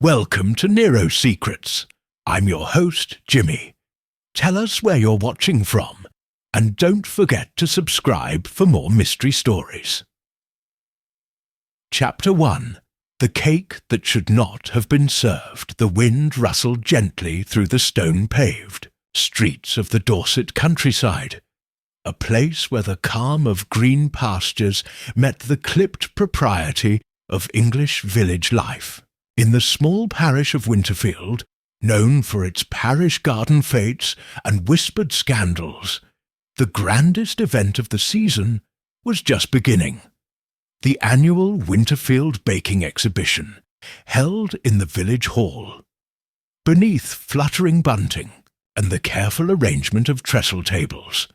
Welcome to Nero Secrets. I'm your host, Jimmy. Tell us where you're watching from, and don't forget to subscribe for more mystery stories. Chapter 1. The Cake That Should Not Have Been Served. The wind rustled gently through the stone-paved streets of the Dorset countryside, a place where the calm of green pastures met the clipped propriety of English village life. In the small parish of Winterfield, known for its parish garden fetes and whispered scandals, the grandest event of the season was just beginning. The annual Winterfield Baking Exhibition, held in the village hall. Beneath fluttering bunting and the careful arrangement of trestle tables,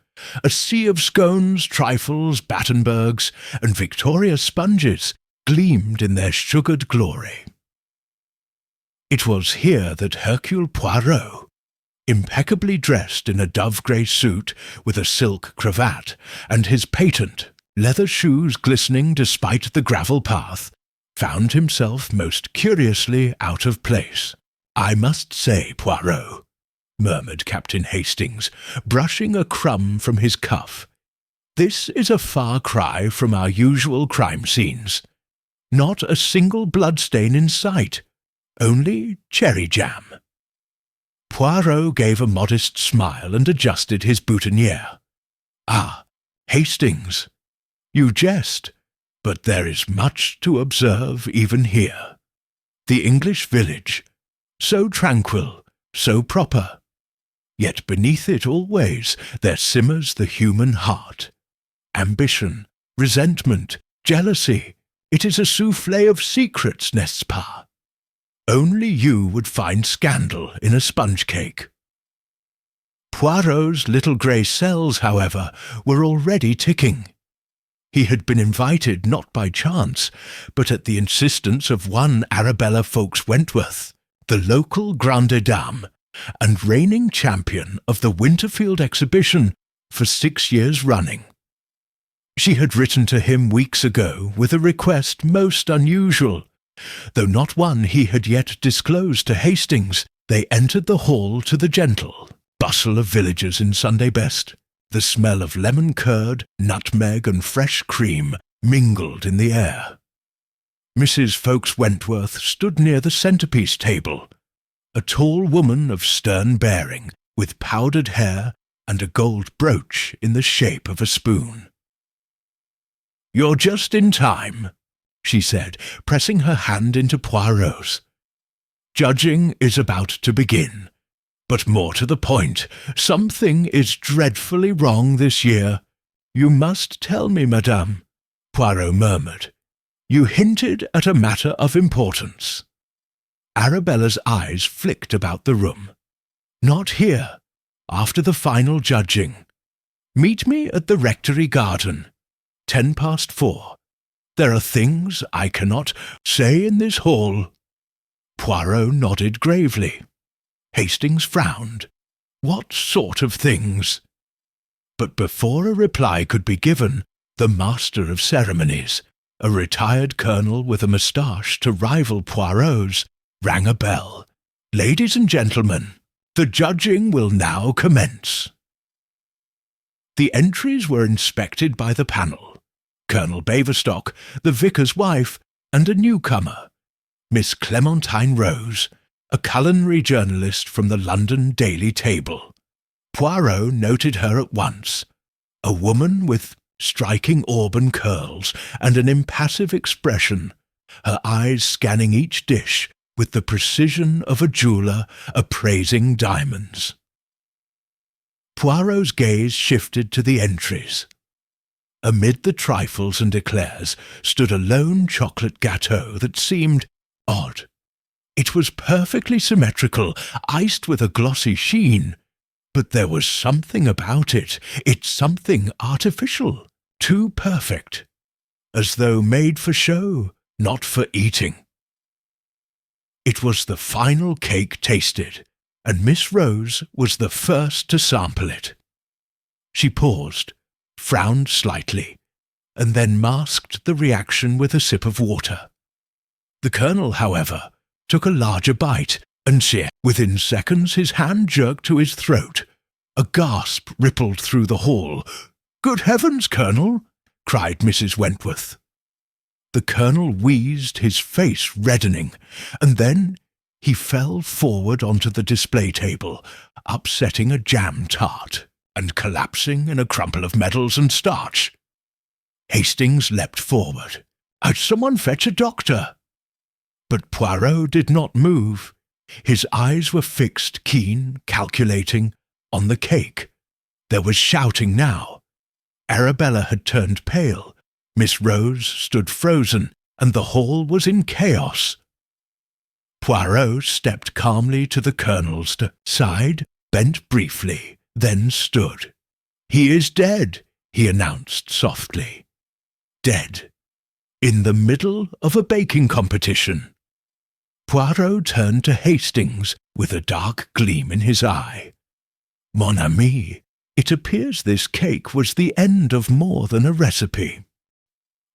a sea of scones, trifles, Battenbergs, and Victoria sponges gleamed in their sugared glory. It was here that Hercule Poirot, impeccably dressed in a dove-grey suit with a silk cravat, and his patent leather shoes glistening despite the gravel path, found himself most curiously out of place. "I must say, Poirot," murmured Captain Hastings, brushing a crumb from his cuff, "this is a far cry from our usual crime scenes. Not a single bloodstain in sight. Only cherry jam." Poirot gave a modest smile and adjusted his boutonniere. "Ah, Hastings, you jest, but there is much to observe even here. The English village, so tranquil, so proper, yet beneath it always there simmers the human heart. Ambition, resentment, jealousy, it is a soufflé of secrets, n'est-ce pas? Only you would find scandal in a sponge cake." Poirot's little grey cells, however, were already ticking. He had been invited not by chance, but at the insistence of one Arabella Fawkes-Wentworth, the local grande dame, and reigning champion of the Winterfield exhibition for 6 years running. She had written to him weeks ago with a request most unusual. Though not one he had yet disclosed to Hastings, they entered the hall to the gentle bustle of villagers in Sunday best. The smell of lemon curd, nutmeg, and fresh cream mingled in the air. Mrs. Fawkes-Wentworth stood near the centrepiece table, a tall woman of stern bearing, with powdered hair and a gold brooch in the shape of a spoon. "You're just in time," she said, pressing her hand into Poirot's. "Judging is about to begin, but more to the point, something is dreadfully wrong this year." "You must tell me, madame," Poirot murmured. "You hinted at a matter of importance." Arabella's eyes flicked about the room. "Not here, after the final judging. Meet me at the rectory garden, 4:10. There are things I cannot say in this hall." Poirot nodded gravely. Hastings frowned. What sort of things? But before a reply could be given, the master of ceremonies, a retired colonel with a moustache to rival Poirot's, rang a bell. "Ladies and gentlemen, the judging will now commence." The entries were inspected by the panel. Colonel Baverstock, the vicar's wife, and a newcomer, Miss Clementine Rose, a culinary journalist from the London Daily Table. Poirot noted her at once, a woman with striking auburn curls and an impassive expression, her eyes scanning each dish with the precision of a jeweller appraising diamonds. Poirot's gaze shifted to the entries. Amid the trifles and eclairs stood a lone chocolate gâteau that seemed odd. It was perfectly symmetrical, iced with a glossy sheen, but there was something about it, it's something artificial, too perfect, as though made for show, not for eating. It was the final cake tasted, and Miss Rose was the first to sample it. She paused, frowned slightly, and then masked the reaction with a sip of water. The colonel, however, took a larger bite, and within seconds his hand jerked to his throat. A gasp rippled through the hall. "Good heavens, Colonel!" cried Mrs. Wentworth. The Colonel wheezed, his face reddening, and then he fell forward onto the display table, upsetting a jam tart and collapsing in a crumple of medals and starch. Hastings leapt forward. "Someone fetch a doctor!" But Poirot did not move. His eyes were fixed, keen, calculating, on the cake. There was shouting now. Arabella had turned pale. Miss Rose stood frozen, and the hall was in chaos. Poirot stepped calmly to the Colonel's side, bent briefly, then stood. "He is dead," he announced softly. "Dead. In the middle of a baking competition." Poirot turned to Hastings with a dark gleam in his eye. "Mon ami, it appears this cake was the end of more than a recipe."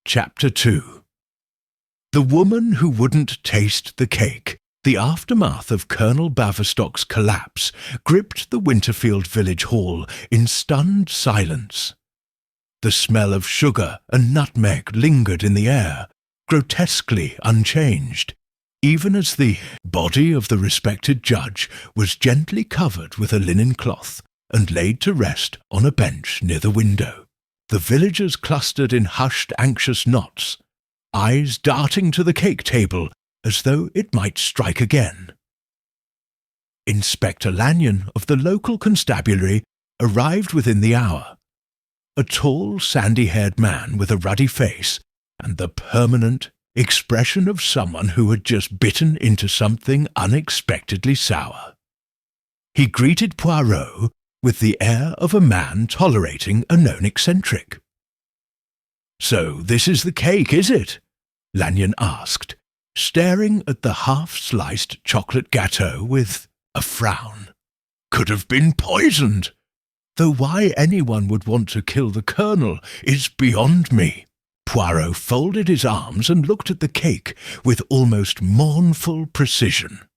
Chapter 2. The woman who wouldn't taste the cake. The aftermath of Colonel Baverstock's collapse gripped the Winterfield Village Hall in stunned silence. The smell of sugar and nutmeg lingered in the air, grotesquely unchanged, even as the body of the respected judge was gently covered with a linen cloth and laid to rest on a bench near the window. The villagers clustered in hushed, anxious knots, eyes darting to the cake table as though it might strike again. Inspector Lanyon of the local constabulary arrived within the hour. A tall, sandy-haired man with a ruddy face and the permanent expression of someone who had just bitten into something unexpectedly sour. He greeted Poirot with the air of a man tolerating a known eccentric. "So this is the cake, is it?" Lanyon asked, staring at the half-sliced chocolate gâteau with a frown. "Could have been poisoned, though why anyone would want to kill the Colonel is beyond me." Poirot folded his arms and looked at the cake with almost mournful precision.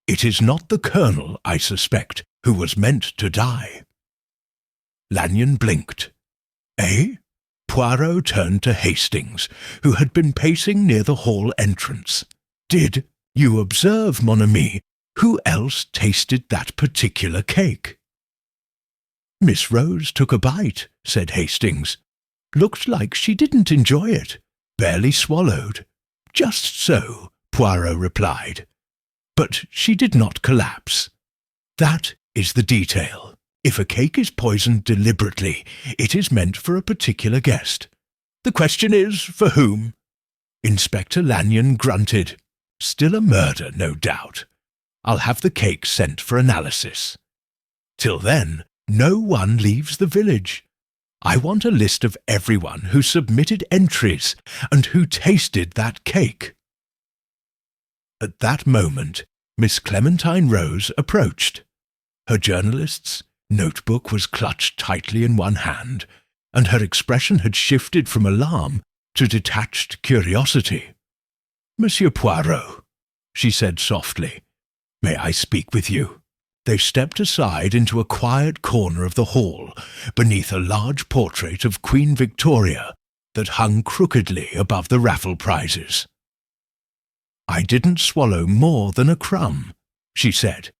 "It is not the Colonel, I suspect, who was meant to die." Lanyon blinked. "Eh?" Poirot turned to Hastings, who had been pacing near the hall entrance. "Did you observe, mon ami, who else tasted that particular cake?" "Miss Rose took a bite," said Hastings. "Looked like she didn't enjoy it. Barely swallowed." "Just so," Poirot replied. "But she did not collapse. That is the detail. If a cake is poisoned deliberately, it is meant for a particular guest. The question is, for whom?" Inspector Lanyon grunted. "Still a murder, no doubt. I'll have the cake sent for analysis. Till then, no one leaves the village. I want a list of everyone who submitted entries and who tasted that cake." At that moment, Miss Clementine Rose approached. Her journalist's notebook was clutched tightly in one hand, and her expression had shifted from alarm to detached curiosity. "Monsieur Poirot," she said softly, "may I speak with you?" They stepped aside into a quiet corner of the hall, beneath a large portrait of Queen Victoria that hung crookedly above the raffle prizes. "I didn't swallow more than a crumb," she said.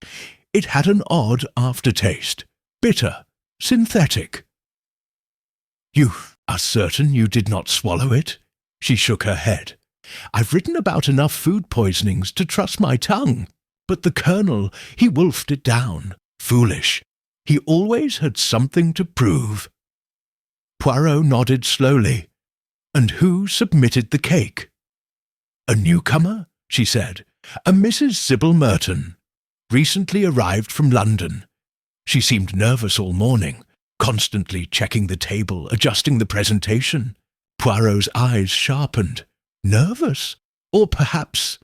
"It had an odd aftertaste, bitter, synthetic." "You are certain you did not swallow it?" She shook her head. "I've written about enough food poisonings to trust my tongue. But the Colonel, he wolfed it down. Foolish. He always had something to prove." Poirot nodded slowly. "And who submitted the cake?" "A newcomer," she said. "A Mrs. Sybil Merton. Recently arrived from London. She seemed nervous all morning, constantly checking the table, adjusting the presentation." Poirot's eyes sharpened. "Nervous? Or perhaps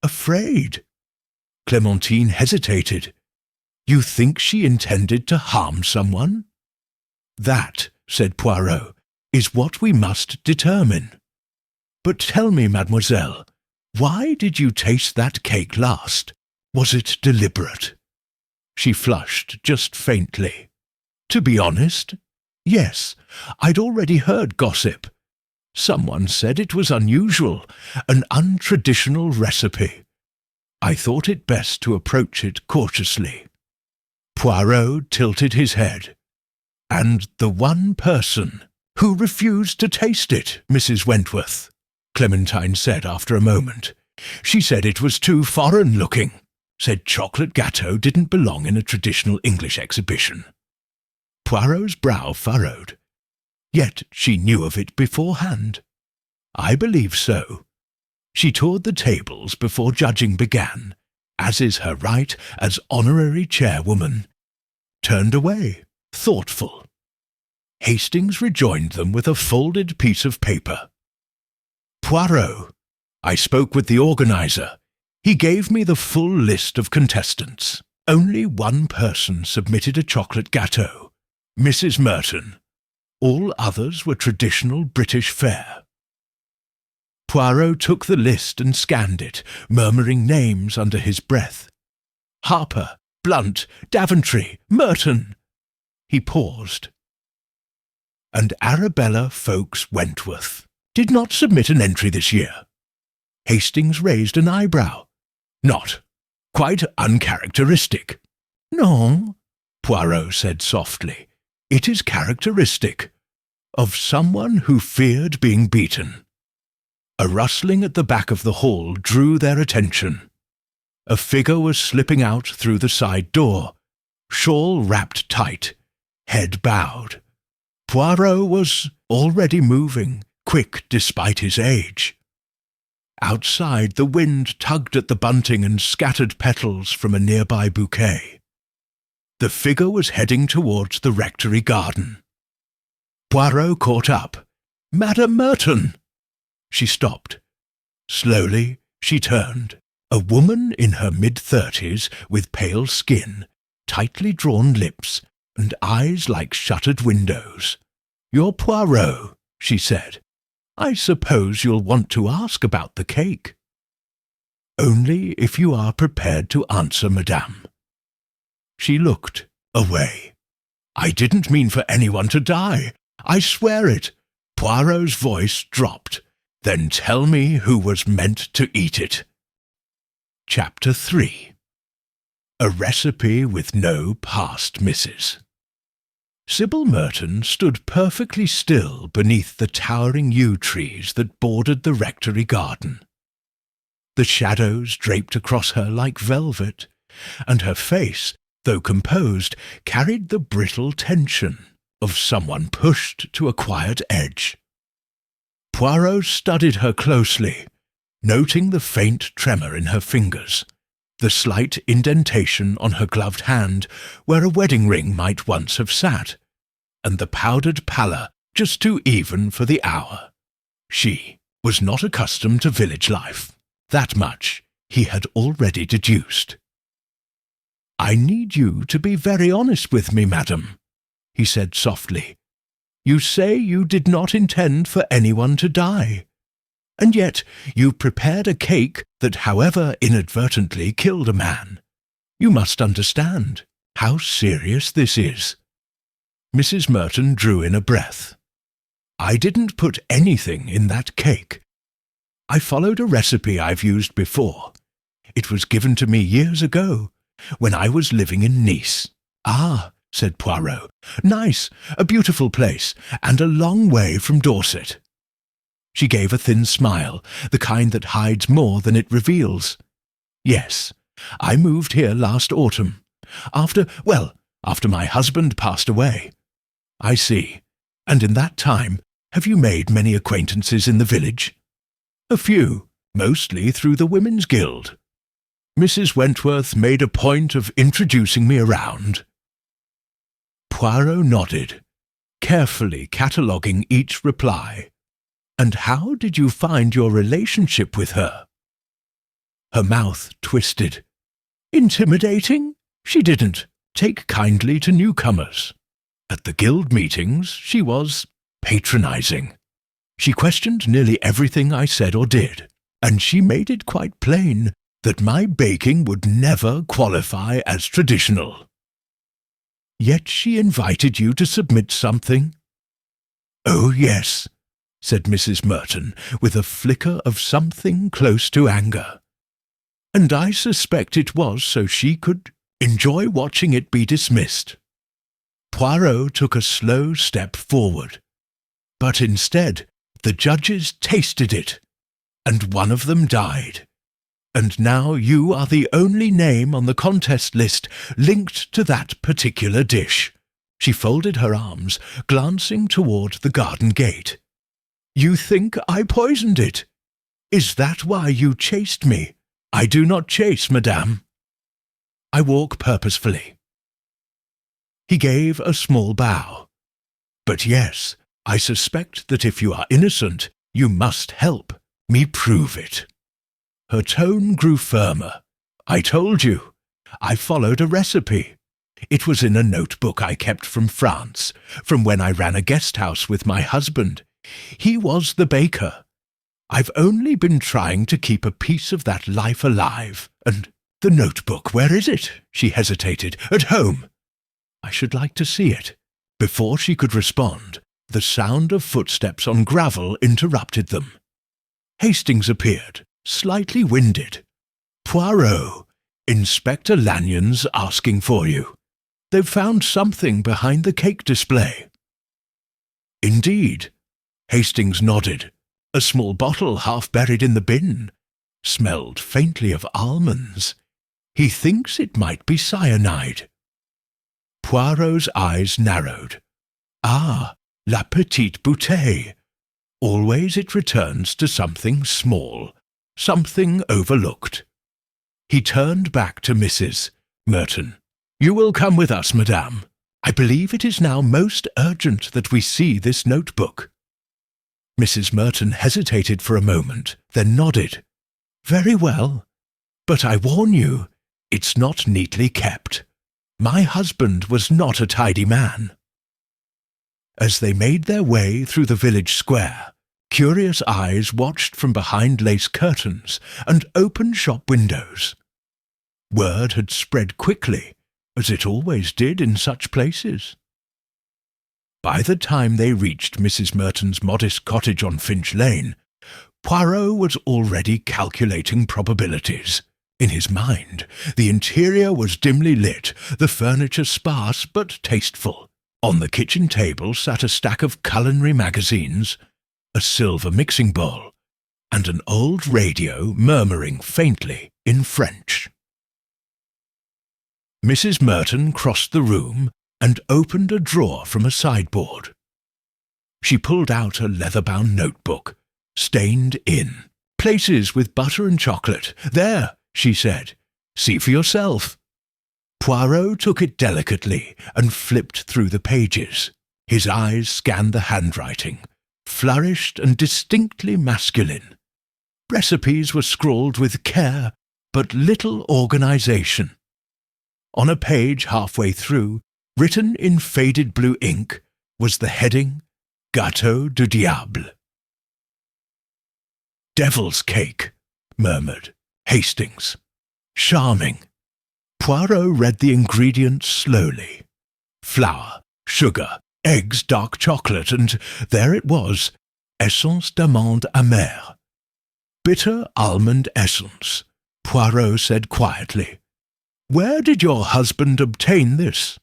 afraid?" Clementine hesitated. "You think she intended to harm someone?" "That," said Poirot, "is what we must determine. But tell me, mademoiselle, Why did you taste that cake last? Was it deliberate?" She flushed just faintly. "To be honest, yes, I'd already heard gossip. Someone said it was unusual, an untraditional recipe. I thought it best to approach it cautiously." Poirot tilted his head. "And the one person who refused to taste it, Mrs. Wentworth," Clementine said after a moment. "She said it was too foreign-looking, said chocolate gâteau didn't belong in a traditional English exhibition." Poirot's brow furrowed. "Yet she knew of it beforehand." "I believe so. She toured the tables before judging began, as is her right as honorary chairwoman. Turned away, thoughtful. Hastings rejoined them with a folded piece of paper. "Poirot, I spoke with the organizer. He gave me the full list of contestants. Only one person submitted a chocolate gâteau, Mrs. Merton. All others were traditional British fare." Poirot took the list and scanned it, murmuring names under his breath. "Harper, Blunt, Daventry, Merton." He paused. "And Arabella Folks Wentworth did not submit an entry this year." Hastings raised an eyebrow. "Not. Quite uncharacteristic." "No," Poirot said softly. "It is characteristic. Of someone who feared being beaten." A rustling at the back of the hall drew their attention. A figure was slipping out through the side door, shawl wrapped tight, head bowed. Poirot was already moving, quick despite his age. Outside, the wind tugged at the bunting and scattered petals from a nearby bouquet. The figure was heading towards the rectory garden. Poirot caught up. "Madame Merton!" She stopped. Slowly, she turned. A woman in her mid-30s, with pale skin, tightly drawn lips, and eyes like shuttered windows. "You're Poirot," she said. "I suppose you'll want to ask about the cake." "Only if you are prepared to answer, madame." She looked away. "I didn't mean for anyone to die. I swear it." Poirot's voice dropped. "Then tell me who was meant to eat it." Chapter 3. A recipe with no past misses. Sybil Merton stood perfectly still beneath the towering yew trees that bordered the rectory garden. The shadows draped across her like velvet, and her face, though composed, carried the brittle tension of someone pushed to a quiet edge. Poirot studied her closely, noting the faint tremor in her fingers, the slight indentation on her gloved hand where a wedding ring might once have sat, and the powdered pallor just too even for the hour. She was not accustomed to village life. That much he had already deduced. "I need you to be very honest with me, madam," he said softly. "You say you did not intend for anyone to die, and yet you prepared a cake that, however inadvertently, killed a man. You must understand how serious this is." Mrs. Merton drew in a breath. "I didn't put anything in that cake. I followed a recipe I've used before. It was given to me years ago, when I was living in Nice." "Ah," said Poirot. "Nice, a beautiful place, and a long way from Dorset." She gave a thin smile, the kind that hides more than it reveals. "Yes, I moved here last autumn, after my husband passed away." "I see. And in that time, have you made many acquaintances in the village?" "A few, mostly through the Women's Guild. Mrs. Wentworth made a point of introducing me around." Poirot nodded, carefully cataloguing each reply. "And how did you find your relationship with her?" Her mouth twisted. "Intimidating? She didn't take kindly to newcomers. At the guild meetings she was patronizing. She questioned nearly everything I said or did, and she made it quite plain that my baking would never qualify as traditional. Yet she invited you to submit something?" "Oh, yes," said Mrs. Merton, with a flicker of something close to anger. "And I suspect it was so she could enjoy watching it be dismissed." Poirot took a slow step forward, but instead the judges tasted it, and one of them died. And now you are the only name on the contest list linked to that particular dish." She folded her arms, glancing toward the garden gate. "You think I poisoned it? Is that why you chased me?" "I do not chase, madame. I walk purposefully." He gave a small bow. "But yes, I suspect that if you are innocent, you must help me prove it." Her tone grew firmer. "I told you. I followed a recipe. It was in a notebook I kept from France, from when I ran a guest house with my husband. He was the baker. I've only been trying to keep a piece of that life alive. And the notebook, where is it?" She hesitated. "At home." "I should like to see it." Before she could respond, the sound of footsteps on gravel interrupted them. Hastings appeared, slightly winded. "Poirot, Inspector Lanyon's asking for you. They've found something behind the cake display." "Indeed?" Hastings nodded. "A small bottle half buried in the bin. Smelled faintly of almonds. He thinks it might be cyanide." Poirot's eyes narrowed. "Ah, la petite bouteille. Always it returns to something small, something overlooked." He turned back to Mrs. Merton. "You will come with us, madame. I believe it is now most urgent that we see this notebook." Mrs. Merton hesitated for a moment, then nodded. "Very well. But I warn you, it's not neatly kept. My husband was not a tidy man." As they made their way through the village square, curious eyes watched from behind lace curtains and open shop windows. Word had spread quickly, as it always did in such places. By the time they reached Mrs. Merton's modest cottage on Finch Lane, Poirot was already calculating probabilities. In his mind, the interior was dimly lit, the furniture sparse but tasteful. On the kitchen table sat a stack of culinary magazines, a silver mixing bowl, and an old radio murmuring faintly in French. Mrs. Merton crossed the room and opened a drawer from a sideboard. She pulled out a leather-bound notebook, stained in. "Places with butter and chocolate. There," she said. "See for yourself." Poirot took it delicately and flipped through the pages. His eyes scanned the handwriting, flourished and distinctly masculine. Recipes were scrawled with care, but little organization. On a page halfway through, written in faded blue ink, was the heading, "Gâteau du Diable." "Devil's cake," murmured Hastings. "Charming." Poirot read the ingredients slowly. Flour, sugar, eggs, dark chocolate, and there it was, essence d'amande amère. "Bitter almond essence," Poirot said quietly. "Where did your husband obtain this?"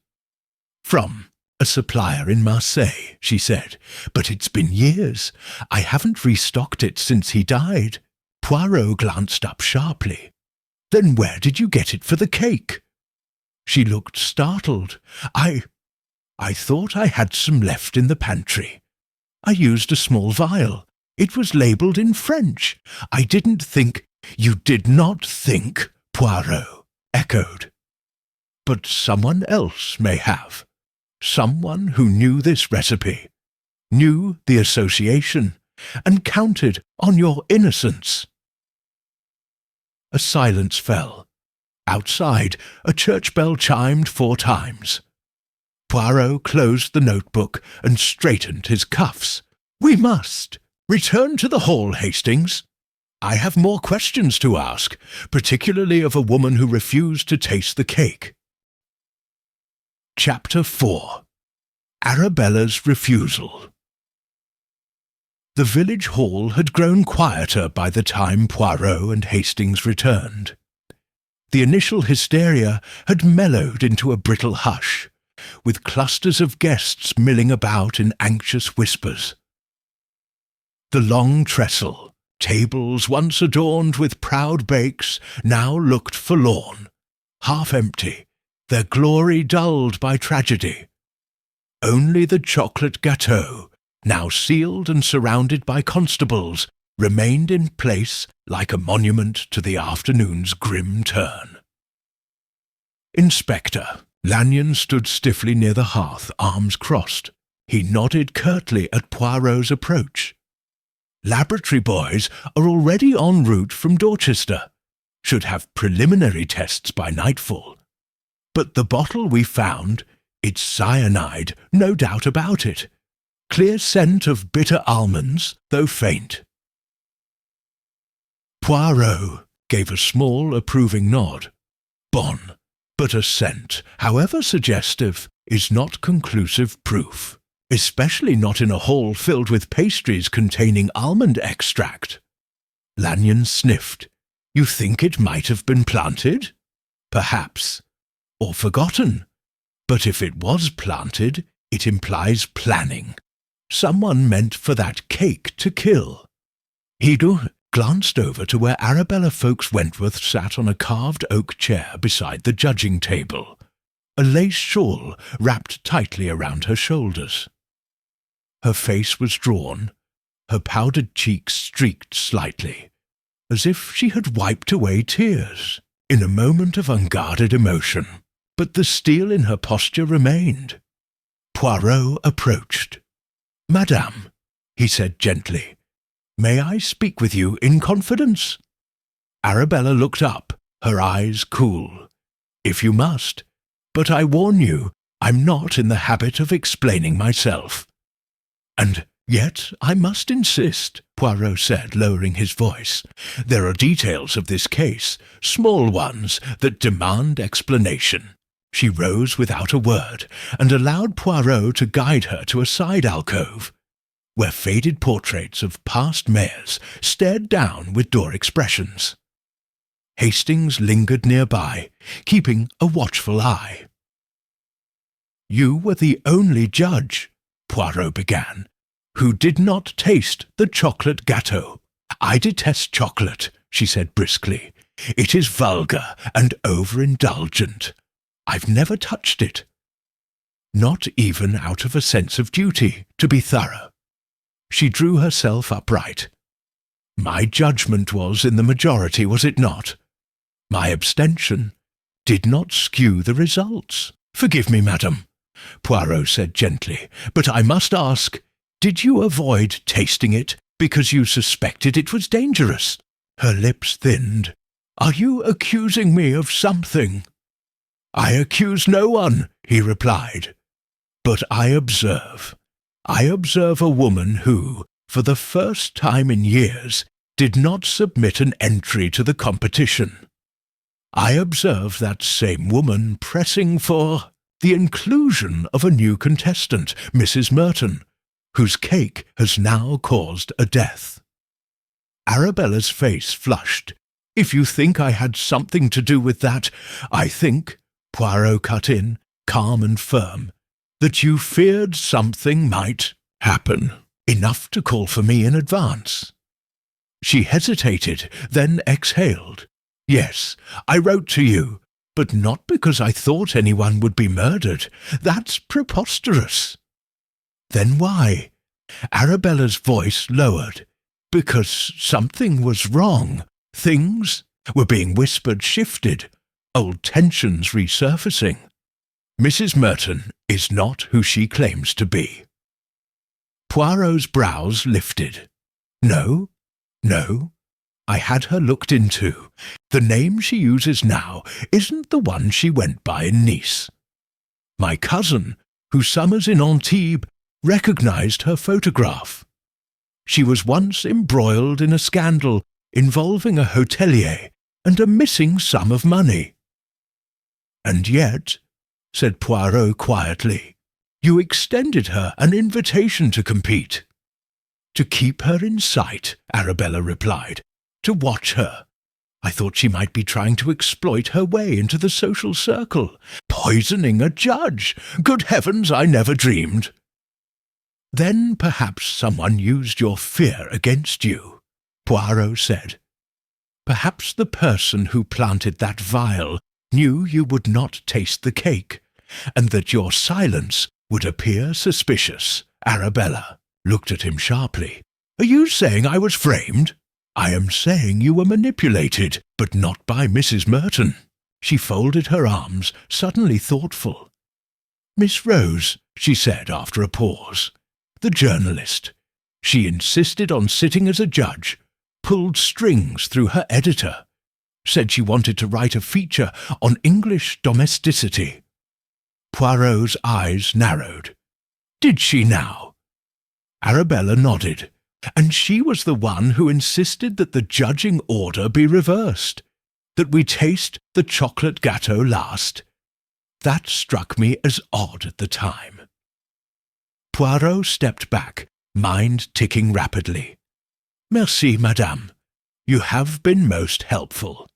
"From a supplier in Marseille," she said. "But it's been years. I haven't restocked it since he died." Poirot glanced up sharply. "Then where did you get it for the cake?" She looked startled. I thought I had some left in the pantry. I used a small vial. It was labelled in French. I didn't think—" "You did not think," Poirot echoed. "But someone else may have. Someone who knew this recipe, knew the association, and counted on your innocence." A silence fell. Outside, a church bell chimed 4 times. Poirot closed the notebook and straightened his cuffs. "We must. Return to the hall, Hastings." I have more questions to ask, particularly of a woman who refused to taste the cake. Chapter 4. Arabella's Refusal. The village hall had grown quieter by the time Poirot and Hastings returned. The initial hysteria had mellowed into a brittle hush, with clusters of guests milling about in anxious whispers. The long trestle, tables once adorned with proud bakes, now looked forlorn, half empty, their glory dulled by tragedy. Only the chocolate gâteau, now sealed and surrounded by constables, remained in place like a monument to the afternoon's grim turn. Inspector Lanyon stood stiffly near the hearth, arms crossed. He nodded curtly at Poirot's approach. Laboratory boys are already en route from Dorchester. Should have preliminary tests by nightfall. But the bottle we found, it's cyanide, no doubt about it. Clear scent of bitter almonds, though faint. Poirot gave a small approving nod. Bon, but a scent, however suggestive, is not conclusive proof, especially not in a hall filled with pastries containing almond extract. Lanyon sniffed. You think it might have been planted? Perhaps. Or forgotten. But if it was planted, it implies planning. Someone meant for that cake to kill. Hidu glanced over to where Arabella Fowkes Wentworth sat on a carved oak chair beside the judging table, a lace shawl wrapped tightly around her shoulders. Her face was drawn, her powdered cheeks streaked slightly, as if she had wiped away tears in a moment of unguarded emotion. But the steel in her posture remained. Poirot approached. "Madame," he said gently, "may I speak with you in confidence?" Arabella looked up, her eyes cool. "If you must, but I warn you, I'm not in the habit of explaining myself." "And yet I must insist," Poirot said, lowering his voice. "There are details of this case, small ones, that demand explanation." She rose without a word, and allowed Poirot to guide her to a side alcove, where faded portraits of past mayors stared down with door expressions. Hastings lingered nearby, keeping a watchful eye. "You were the only judge," Poirot began, "who did not taste the chocolate gâteau." "I detest chocolate," she said briskly. "It is vulgar and overindulgent. I've never touched it. Not even out of a sense of duty, to be thorough." She drew herself upright. "My judgment was in the majority, was it not? My abstention did not skew the results." "Forgive me, madam," Poirot said gently, "but I must ask, did you avoid tasting it because you suspected it was dangerous?" Her lips thinned. "Are you accusing me of something?" "I accuse no one," he replied. "But I observe a woman who, for the first time in years, did not submit an entry to the competition. I observe that same woman pressing for the inclusion of a new contestant, Mrs. Merton, whose cake has now caused a death." Arabella's face flushed. "If you think I had something to do with that, I think," Poirot cut in, calm and firm, "that you feared something might happen, enough to call for me in advance." She hesitated, then exhaled. "Yes, I wrote to you, but not because I thought anyone would be murdered. That's preposterous." "Then why?" Arabella's voice lowered. "Because something was wrong. Things were being whispered, shifted. Old tensions resurfacing. Mrs. Merton is not who she claims to be." Poirot's brows lifted. "No, no. I had her looked into. The name she uses now isn't the one she went by in Nice. My cousin, who summers in Antibes, recognized her photograph. She was once embroiled in a scandal involving a hotelier and a missing sum of money. And yet, said Poirot quietly, you extended her an invitation to compete. To keep her in sight, Arabella replied. To watch her. I thought she might be trying to exploit her way into the social circle. Poisoning a judge! Good heavens, I never dreamed. Then perhaps someone used your fear against you, Poirot said. Perhaps the person who planted that vial knew you would not taste the cake, and that your silence would appear suspicious. Arabella looked at him sharply. Are you saying I was framed? I am saying you were manipulated, but not by Mrs. Merton. She folded her arms, suddenly thoughtful. Miss Rose, she said after a pause. The journalist. She insisted on sitting as a judge, pulled strings through her editor, said she wanted to write a feature on English domesticity. Poirot's eyes narrowed. Did she now? Arabella nodded, and she was the one who insisted that the judging order be reversed, that we taste the chocolate gâteau last. That struck me as odd at the time. Poirot stepped back, mind ticking rapidly. Merci, madame. You have been most helpful.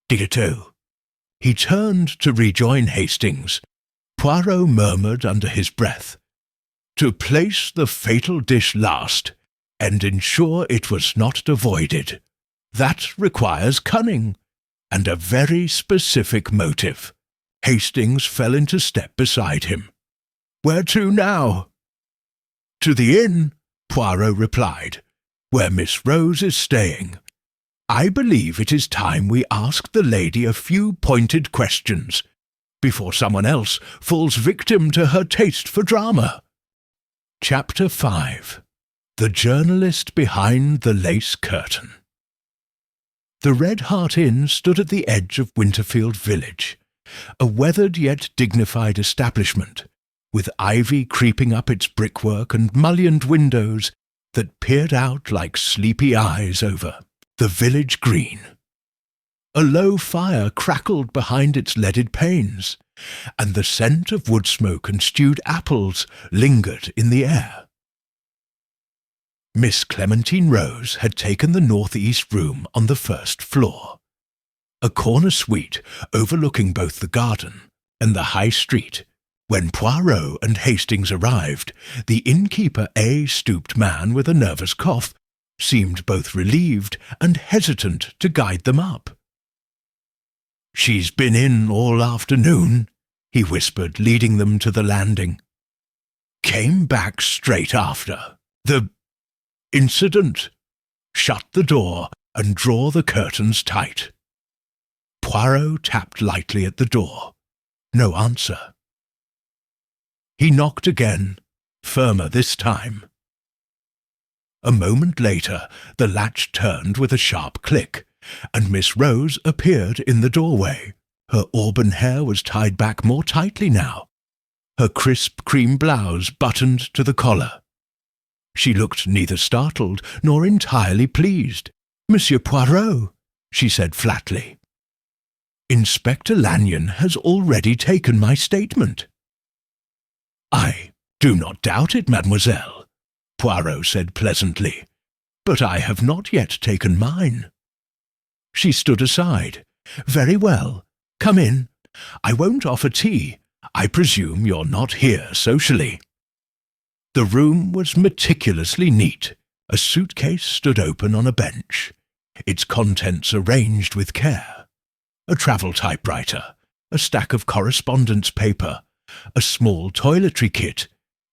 Ditto. He turned to rejoin Hastings. Poirot murmured under his breath, to place the fatal dish last, and ensure it was not avoided. That requires cunning, and a very specific motive. Hastings fell into step beside him. Where to now? To the inn, Poirot replied, where Miss Rose is staying. I believe it is time we asked the lady a few pointed questions, before someone else falls victim to her taste for drama. Chapter 5. The Journalist Behind the Lace Curtain. The Red Hart Inn stood at the edge of Winterfield Village, a weathered yet dignified establishment, with ivy creeping up its brickwork and mullioned windows that peered out like sleepy eyes over the village green. A low fire crackled behind its leaded panes, and the scent of wood smoke and stewed apples lingered in the air. Miss Clementine Rose had taken the northeast room on the first floor, a corner suite overlooking both the garden and the high street. When Poirot and Hastings arrived, the innkeeper, a stooped man with a nervous cough, seemed both relieved and hesitant to guide them up. She's been in all afternoon, he whispered, leading them to the landing. Came back straight after. The incident. Shut the door and draw the curtains tight. Poirot tapped lightly at the door. No answer. He knocked again, firmer this time. A moment later, the latch turned with a sharp click, and Miss Rose appeared in the doorway. Her auburn hair was tied back more tightly now, her crisp cream blouse buttoned to the collar. She looked neither startled nor entirely pleased. Monsieur Poirot, she said flatly. Inspector Lanyon has already taken my statement. I do not doubt it, mademoiselle, Poirot said pleasantly, but I have not yet taken mine. She stood aside. Very well. Come in. I won't offer tea. I presume you're not here socially. The room was meticulously neat. A suitcase stood open on a bench, its contents arranged with care. A travel typewriter, a stack of correspondence paper, a small toiletry kit,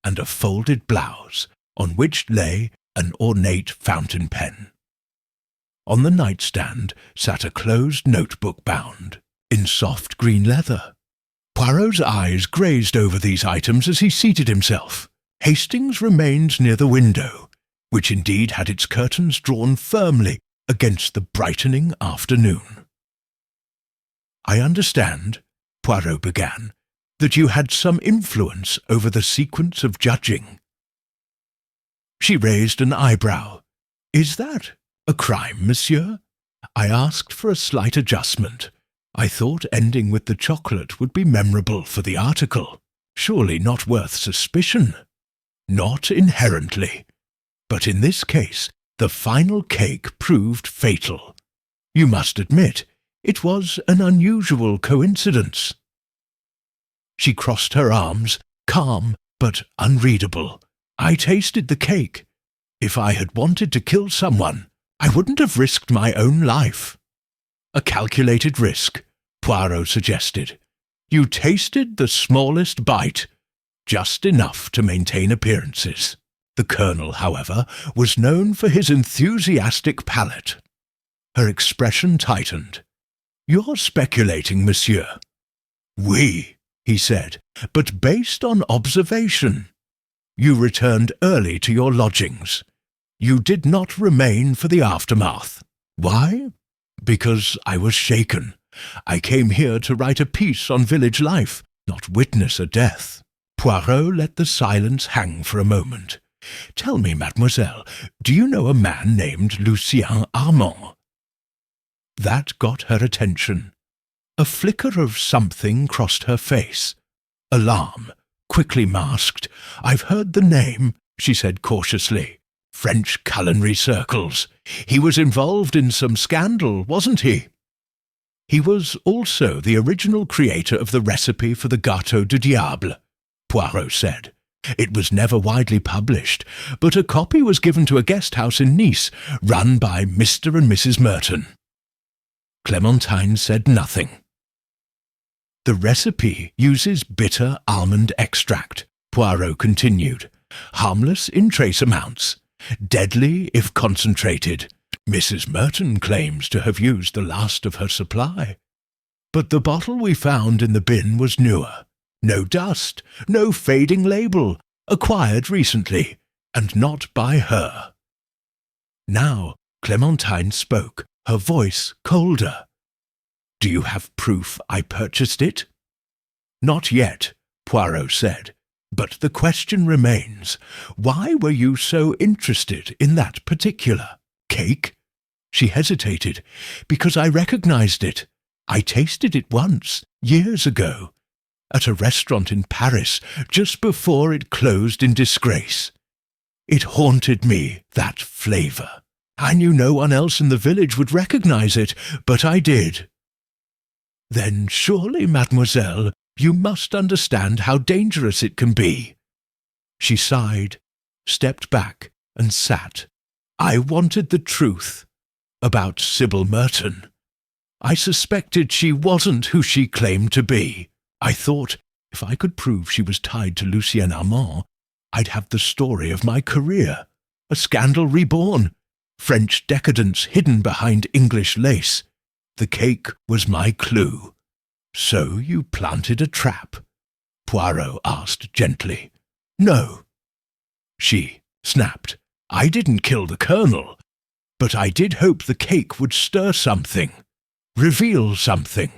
and a folded blouse, on which lay an ornate fountain pen. On the nightstand sat a closed notebook bound in soft green leather. Poirot's eyes grazed over these items as he seated himself. Hastings remained near the window, which indeed had its curtains drawn firmly against the brightening afternoon. I understand, Poirot began, that you had some influence over the sequence of judging. She raised an eyebrow. Is that? A crime, monsieur? I asked for a slight adjustment. I thought ending with the chocolate would be memorable for the article. Surely not worth suspicion. Not inherently. But in this case, the final cake proved fatal. You must admit, it was an unusual coincidence. She crossed her arms, calm but unreadable. I tasted the cake. If I had wanted to kill someone, I wouldn't have risked my own life. A calculated risk, Poirot suggested. You tasted the smallest bite, just enough to maintain appearances. The Colonel, however, was known for his enthusiastic palate. Her expression tightened. You're speculating, monsieur. Oui, he said, but based on observation. You returned early to your lodgings. You did not remain for the aftermath. Why? Because I was shaken. I came here to write a piece on village life, not witness a death. Poirot let the silence hang for a moment. Tell me, mademoiselle, do you know a man named Lucien Armand? That got her attention. A flicker of something crossed her face. Alarm, quickly masked. I've heard the name, she said cautiously. French culinary circles. He was involved in some scandal, wasn't he? He was also the original creator of the recipe for the Gâteau du Diable, Poirot said. It was never widely published, but a copy was given to a guest house in Nice, run by Mr. and Mrs. Merton. Clementine said nothing. The recipe uses bitter almond extract, Poirot continued, harmless in trace amounts, deadly if concentrated. Mrs. Merton claims to have used the last of her supply. But the bottle we found in the bin was newer. No dust, no fading label, acquired recently, and not by her. Now Clementine spoke, her voice colder. Do you have proof I purchased it? Not yet, Poirot said, but the question remains. Why were you so interested in that particular cake? She hesitated. Because I recognized it. I tasted it once, years ago, at a restaurant in Paris, just before it closed in disgrace. It haunted me, that flavour. I knew no one else in the village would recognize it, but I did. Then surely, mademoiselle, you must understand how dangerous it can be. She sighed, stepped back, and sat. I wanted the truth about Sybil Merton. I suspected she wasn't who she claimed to be. I thought if I could prove she was tied to Lucien Armand, I'd have the story of my career, a scandal reborn, French decadence hidden behind English lace. The cake was my clue. So you planted a trap? Poirot asked gently. No. She snapped. I didn't kill the Colonel, but I did hope the cake would stir something, reveal something.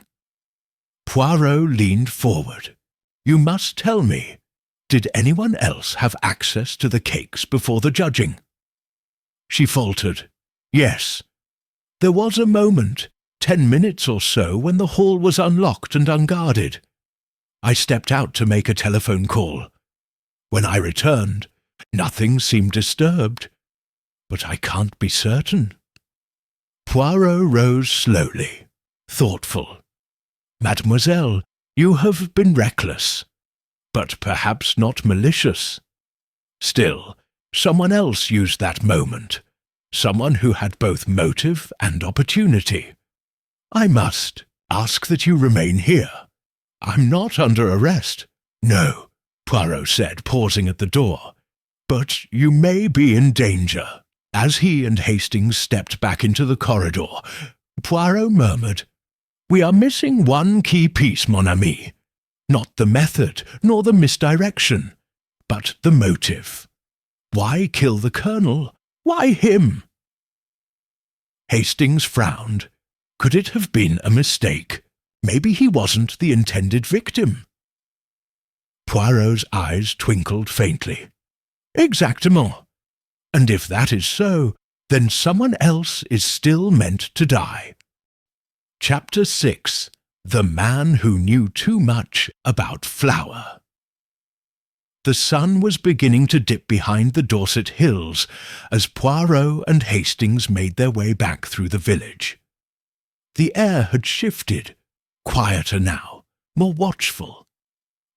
Poirot leaned forward. You must tell me, did anyone else have access to the cakes before the judging? She faltered. Yes. There was a moment, 10 minutes or so, when the hall was unlocked and unguarded. I stepped out to make a telephone call. When I returned, nothing seemed disturbed, but I can't be certain. Poirot rose slowly, thoughtful. Mademoiselle, you have been reckless, but perhaps not malicious. Still, someone else used that moment, someone who had both motive and opportunity. I must ask that you remain here. I'm not under arrest. No, Poirot said, pausing at the door. But you may be in danger. As he and Hastings stepped back into the corridor, Poirot murmured, We are missing one key piece, mon ami. Not the method, nor the misdirection, but the motive. Why kill the Colonel? Why him? Hastings frowned. Could it have been a mistake? Maybe he wasn't the intended victim. Poirot's eyes twinkled faintly. Exactement. And if that is so, then someone else is still meant to die. Chapter 6. The Man Who Knew Too Much About Flour. The sun was beginning to dip behind the Dorset hills as Poirot and Hastings made their way back through the village. The air had shifted, quieter now, more watchful.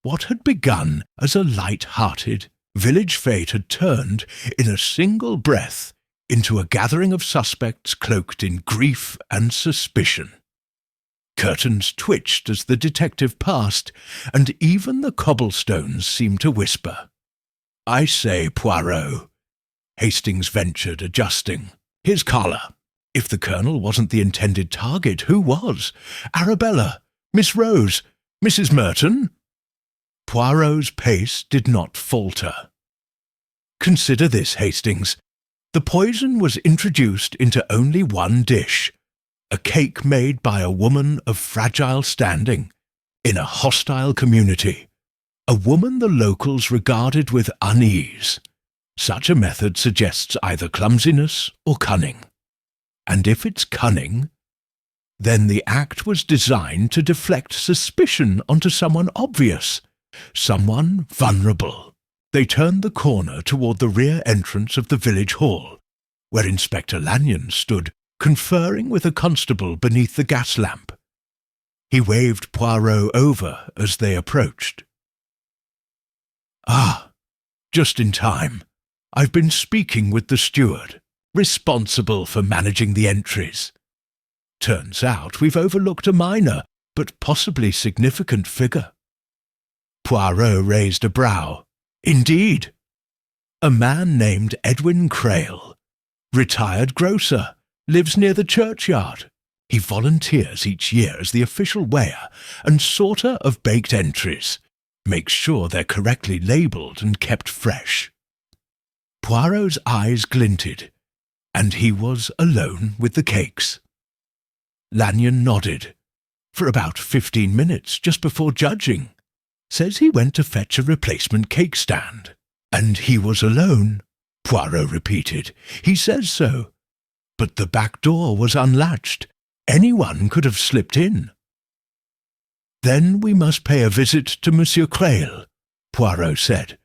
What had begun as a light-hearted village fete had turned, in a single breath, into a gathering of suspects cloaked in grief and suspicion. Curtains twitched as the detective passed, and even the cobblestones seemed to whisper. "I say, Poirot," Hastings ventured, adjusting his collar. If the colonel wasn't the intended target, who was? Arabella, Miss Rose, Mrs. Merton? Poirot's pace did not falter. "Consider this, Hastings. The poison was introduced into only one dish, a cake made by a woman of fragile standing, in a hostile community, a woman the locals regarded with unease. Such a method suggests either clumsiness or cunning. And if it's cunning, then the act was designed to deflect suspicion onto someone obvious, someone vulnerable." They turned the corner toward the rear entrance of the village hall, where Inspector Lanyon stood conferring with a constable beneath the gas lamp. He waved Poirot over as they approached. "Ah, just in time. I've been speaking with the steward, responsible for managing the entries. Turns out we've overlooked a minor, but possibly significant figure." Poirot raised a brow. "Indeed. A man named Edwin Crail, retired grocer, lives near the churchyard. He volunteers each year as the official weigher and sorter of baked entries, makes sure they're correctly labelled and kept fresh." Poirot's eyes glinted, and he was alone with the cakes. Lanyon nodded. "For about 15 minutes, just before judging. Says he went to fetch a replacement cake stand. And he was alone," Poirot repeated. "He says so. But the back door was unlatched. Anyone could have slipped in." "Then we must pay a visit to Monsieur Crail," Poirot said.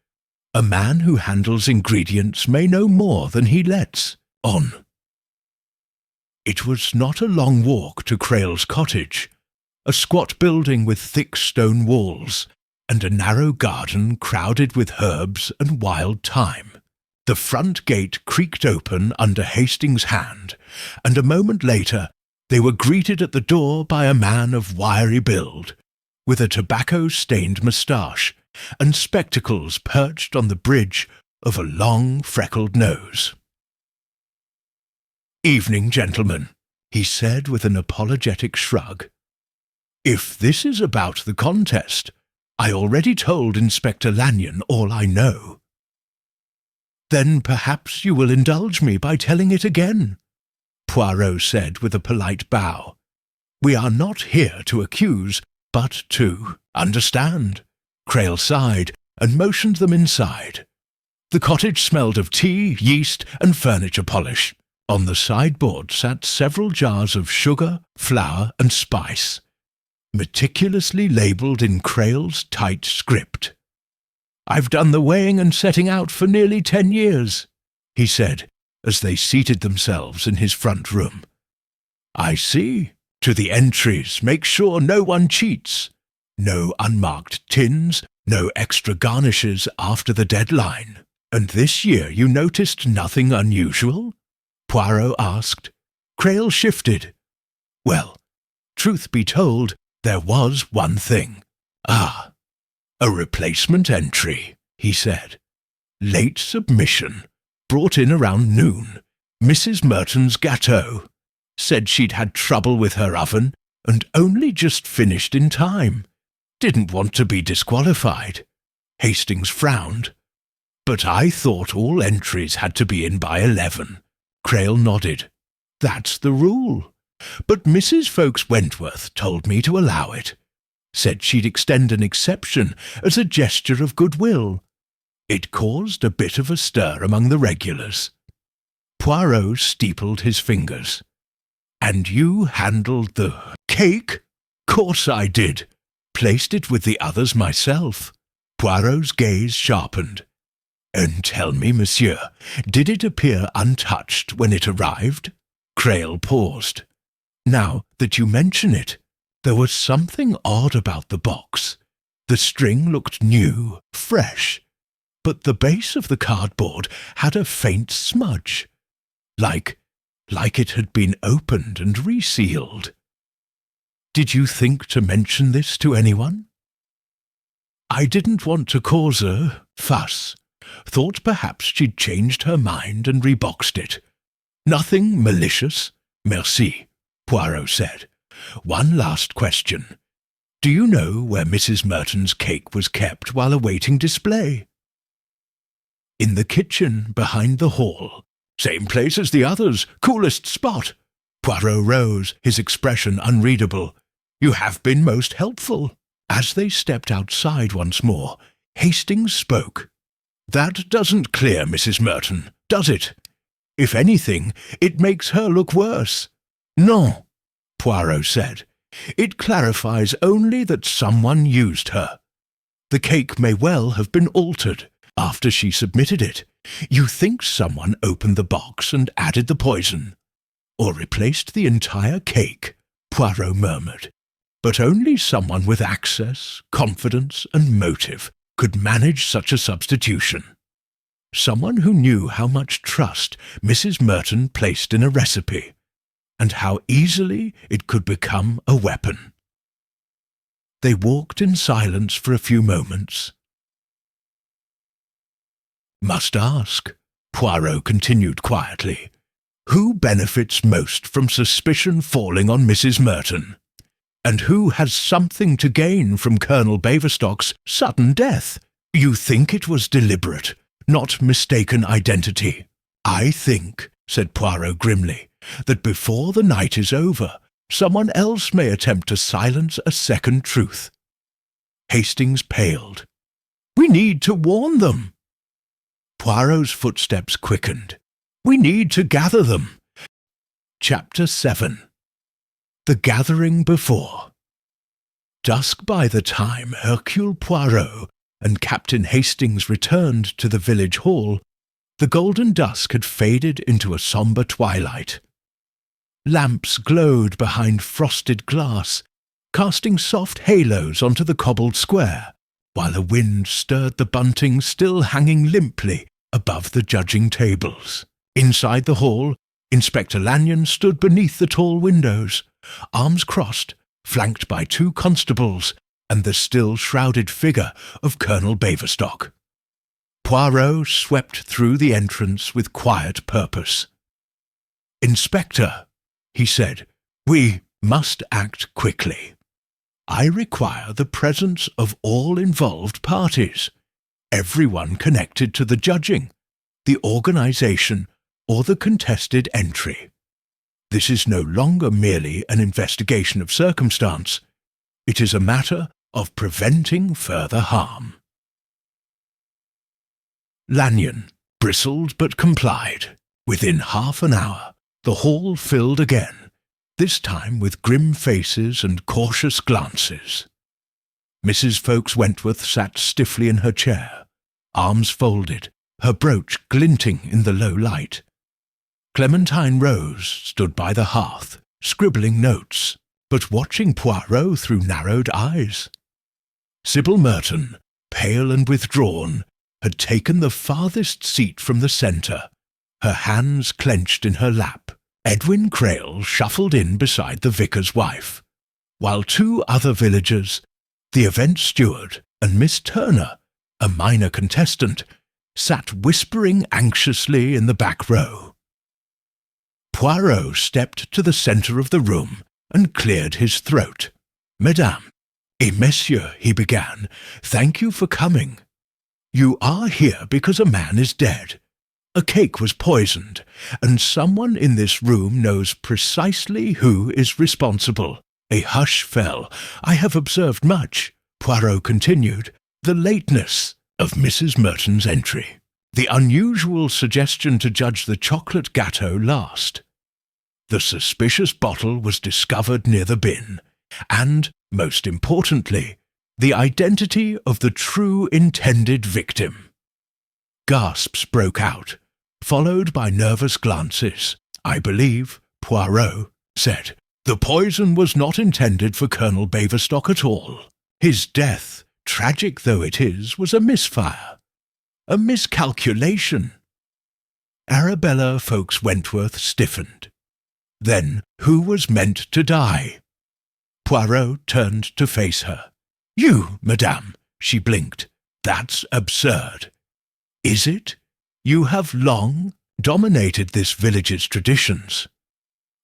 "A man who handles ingredients may know more than he lets on." It was not a long walk to Crail's cottage, a squat building with thick stone walls, and a narrow garden crowded with herbs and wild thyme. The front gate creaked open under Hastings' hand, and a moment later they were greeted at the door by a man of wiry build, with a tobacco-stained moustache and spectacles perched on the bridge of a long, freckled nose. "Evening, gentlemen," he said with an apologetic shrug. "If this is about the contest, I already told Inspector Lanyon all I know." "Then perhaps you will indulge me by telling it again," Poirot said with a polite bow. "We are not here to accuse, but to understand." Crail sighed and motioned them inside. The cottage smelled of tea, yeast, and furniture polish. On the sideboard sat several jars of sugar, flour, and spice, meticulously labelled in Crail's tight script. "I've done the weighing and setting out for nearly 10 years, he said, as they seated themselves in his front room. "I see. To the entries, make sure no one cheats. No unmarked tins, no extra garnishes after the deadline. And this year you noticed nothing unusual?" Poirot asked. Crail shifted. "Well, truth be told, there was one thing." "Ah, a replacement entry," he said. "Late submission. Brought in around noon. Mrs. Merton's gâteau. Said she'd had trouble with her oven and only just finished in time. Didn't want to be disqualified." Hastings frowned. "But I thought all entries had to be in by 11. Crail nodded. "That's the rule. But Mrs. Folks Wentworth told me to allow it. Said she'd extend an exception as a gesture of goodwill. It caused a bit of a stir among the regulars." Poirot steepled his fingers. "And you handled the cake?" "Course I did. Placed it with the others myself." Poirot's gaze sharpened. "And tell me, monsieur, did it appear untouched when it arrived?" Creole paused. "Now that you mention it, there was something odd about the box. The string looked new, fresh, but the base of the cardboard had a faint smudge, like it had been opened and resealed. Did you think to mention this to anyone?" "I didn't want to cause a fuss. Thought perhaps she'd changed her mind and reboxed it. Nothing malicious." "Merci," Poirot said. "One last question. Do you know where Mrs. Merton's cake was kept while awaiting display?" "In the kitchen behind the hall. Same place as the others. Coolest spot." Poirot rose, his expression unreadable. "You have been most helpful." As they stepped outside once more, Hastings spoke. "That doesn't clear Mrs. Merton, does it? If anything, it makes her look worse." "Non," Poirot said. "It clarifies only that someone used her. The cake may well have been altered after she submitted it. You think someone opened the box and added the poison, or replaced the entire cake," Poirot murmured. "But only someone with access, confidence, and motive could manage such a substitution. Someone who knew how much trust Mrs. Merton placed in a recipe, and how easily it could become a weapon." They walked in silence for a few moments. "Must ask," Poirot continued quietly, "who benefits most from suspicion falling on Mrs. Merton? And who has something to gain from Colonel Baverstock's sudden death? You think it was deliberate, not mistaken identity?" "I think," said Poirot grimly, "that before the night is over, someone else may attempt to silence a second truth." Hastings paled. "We need to warn them." Poirot's footsteps quickened. "We need to gather them." Chapter 7. The Gathering Before. Dusk by the time Hercule Poirot and Captain Hastings returned to the village hall, the golden dusk had faded into a sombre twilight. Lamps glowed behind frosted glass, casting soft halos onto the cobbled square, while a wind stirred the bunting still hanging limply above the judging tables. Inside the hall, Inspector Lanyon stood beneath the tall windows, arms crossed, flanked by 2 constables and the still shrouded figure of Colonel Baverstock. Poirot swept through the entrance with quiet purpose. "Inspector," he said, "we must act quickly. I require the presence of all involved parties, everyone connected to the judging, the organization, or the contested entry. This is no longer merely an investigation of circumstance. It is a matter of preventing further harm." Lanyon bristled but complied. Within half an hour, the hall filled again, this time with grim faces and cautious glances. Mrs. Ffoulkes Wentworth sat stiffly in her chair, arms folded, her brooch glinting in the low light. Clementine Rose stood by the hearth, scribbling notes, but watching Poirot through narrowed eyes. Sybil Merton, pale and withdrawn, had taken the farthest seat from the centre, her hands clenched in her lap. Edwin Creole shuffled in beside the vicar's wife, while 2 other villagers, the event steward and Miss Turner, a minor contestant, sat whispering anxiously in the back row. Poirot stepped to the centre of the room and cleared his throat. "Mesdames et messieurs," he began, "thank you for coming. You are here because a man is dead. A cake was poisoned, and someone in this room knows precisely who is responsible." A hush fell. "I have observed much," Poirot continued, "the lateness of Mrs. Merton's entry. The unusual suggestion to judge the chocolate gâteau last. The suspicious bottle was discovered near the bin, and, most importantly, the identity of the true intended victim. Gasps broke out, followed by nervous glances. I believe, Poirot said, the poison was not intended for Colonel Baverstock at all. His death, tragic though it is, was a misfire, a miscalculation. Arabella Ffoulkes Wentworth stiffened. Then who was meant to die? Poirot turned to face her. You, madame, she blinked. That's absurd. Is it? You have long dominated this village's traditions.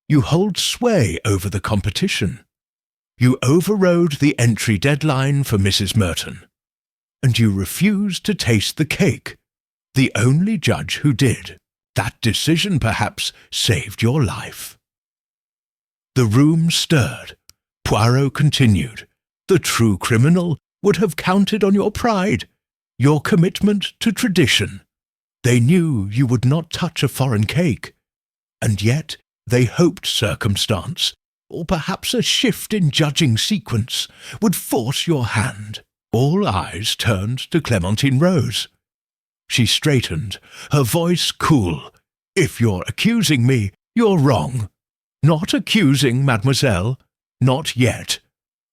You hold sway over the competition. You overrode the entry deadline for Mrs. Merton. And you refused to taste the cake, the only judge who did. That decision perhaps saved your life. The room stirred. Poirot continued. The true criminal would have counted on your pride, your commitment to tradition. They knew you would not touch a foreign cake, and yet they hoped circumstance, or perhaps a shift in judging sequence, would force your hand. All eyes turned to Clementine Rose. She straightened, her voice cool. If you're accusing me, you're wrong. Not accusing, mademoiselle. Not yet.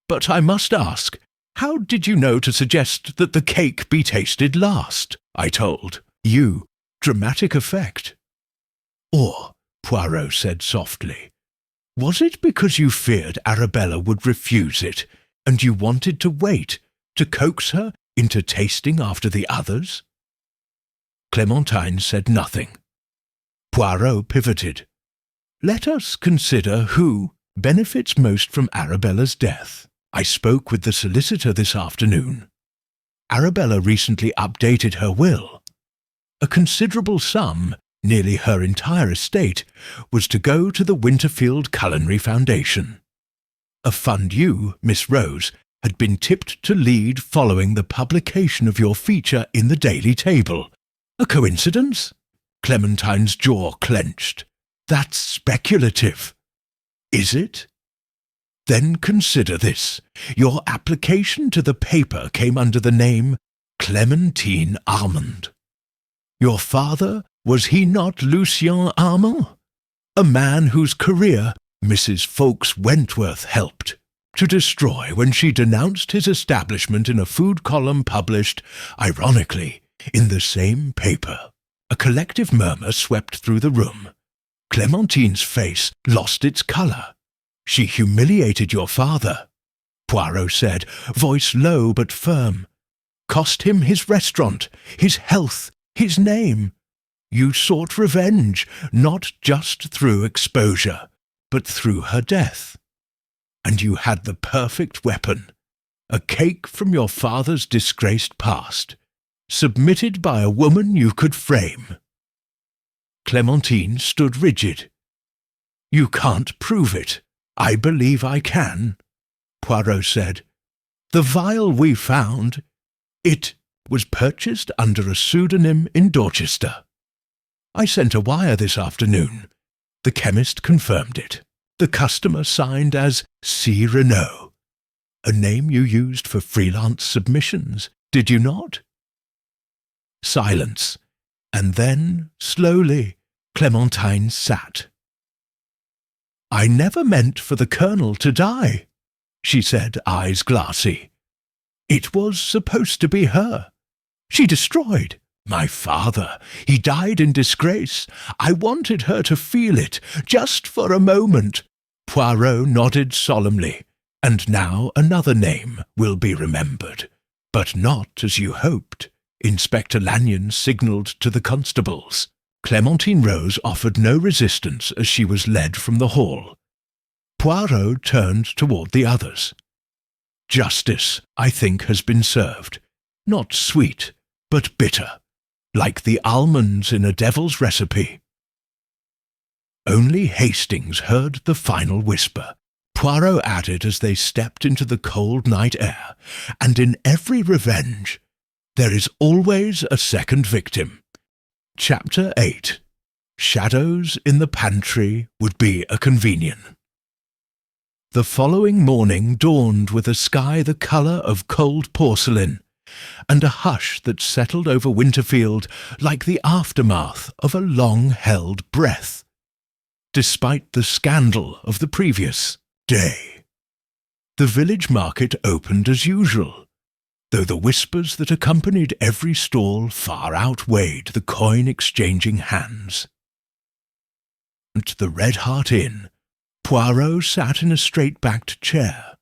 But I must ask, how did you know to suggest that the cake be tasted last? I told. You. Dramatic effect. Or, Poirot said softly, was it because you feared Arabella would refuse it, and you wanted to wait, to coax her into tasting after the others? Clementine said nothing. Poirot pivoted. Let us consider who benefits most from Arabella's death. I spoke with the solicitor this afternoon. Arabella recently updated her will. A considerable sum, nearly her entire estate, was to go to the Winterfield Culinary Foundation. A fund you, Miss Rose, had been tipped to lead following the publication of your feature in the Daily Table. A coincidence? Clementine's jaw clenched. That's speculative. Is it? Then consider this. Your application to the paper came under the name Clementine Armand. Your father, was he not Lucien Armand? A man whose career Mrs. Ffoulkes Wentworth helped to destroy when she denounced his establishment in a food column published, ironically, in the same paper. A collective murmur swept through the room. Clementine's face lost its colour. She humiliated your father, Poirot said, voice low but firm. Cost him his restaurant, his health, his name. You sought revenge, not just through exposure, but through her death. And you had the perfect weapon, a cake from your father's disgraced past, submitted by a woman you could frame. Clementine stood rigid. You can't prove it. I believe I can, Poirot said. The vial we found, it was purchased under a pseudonym in Dorchester. I sent a wire this afternoon. The chemist confirmed it. The customer signed as C. Renaud, a name you used for freelance submissions, did you not? Silence, and then, slowly, Clementine sat. I never meant for the Colonel to die, she said, eyes glassy. It was supposed to be her. She destroyed my father. He died in disgrace. I wanted her to feel it, just for a moment. Poirot nodded solemnly. And now another name will be remembered, but not as you hoped. Inspector Lanyon signalled to the constables. Clementine Rose offered no resistance as she was led from the hall. Poirot turned toward the others. Justice, I think, has been served. Not sweet, but bitter, like the almonds in a devil's recipe. Only Hastings heard the final whisper. Poirot added as they stepped into the cold night air, and in every revenge, there is always a second victim. Chapter 8. Shadows in the Pantry Would Be a Convenient. The following morning dawned with a sky the colour of cold porcelain, and a hush that settled over Winterfield like the aftermath of a long-held breath, despite the scandal of the previous day. The village market opened as usual, though the whispers that accompanied every stall far outweighed the coin-exchanging hands. At the Red Hart Inn, Poirot sat in a straight-backed chair,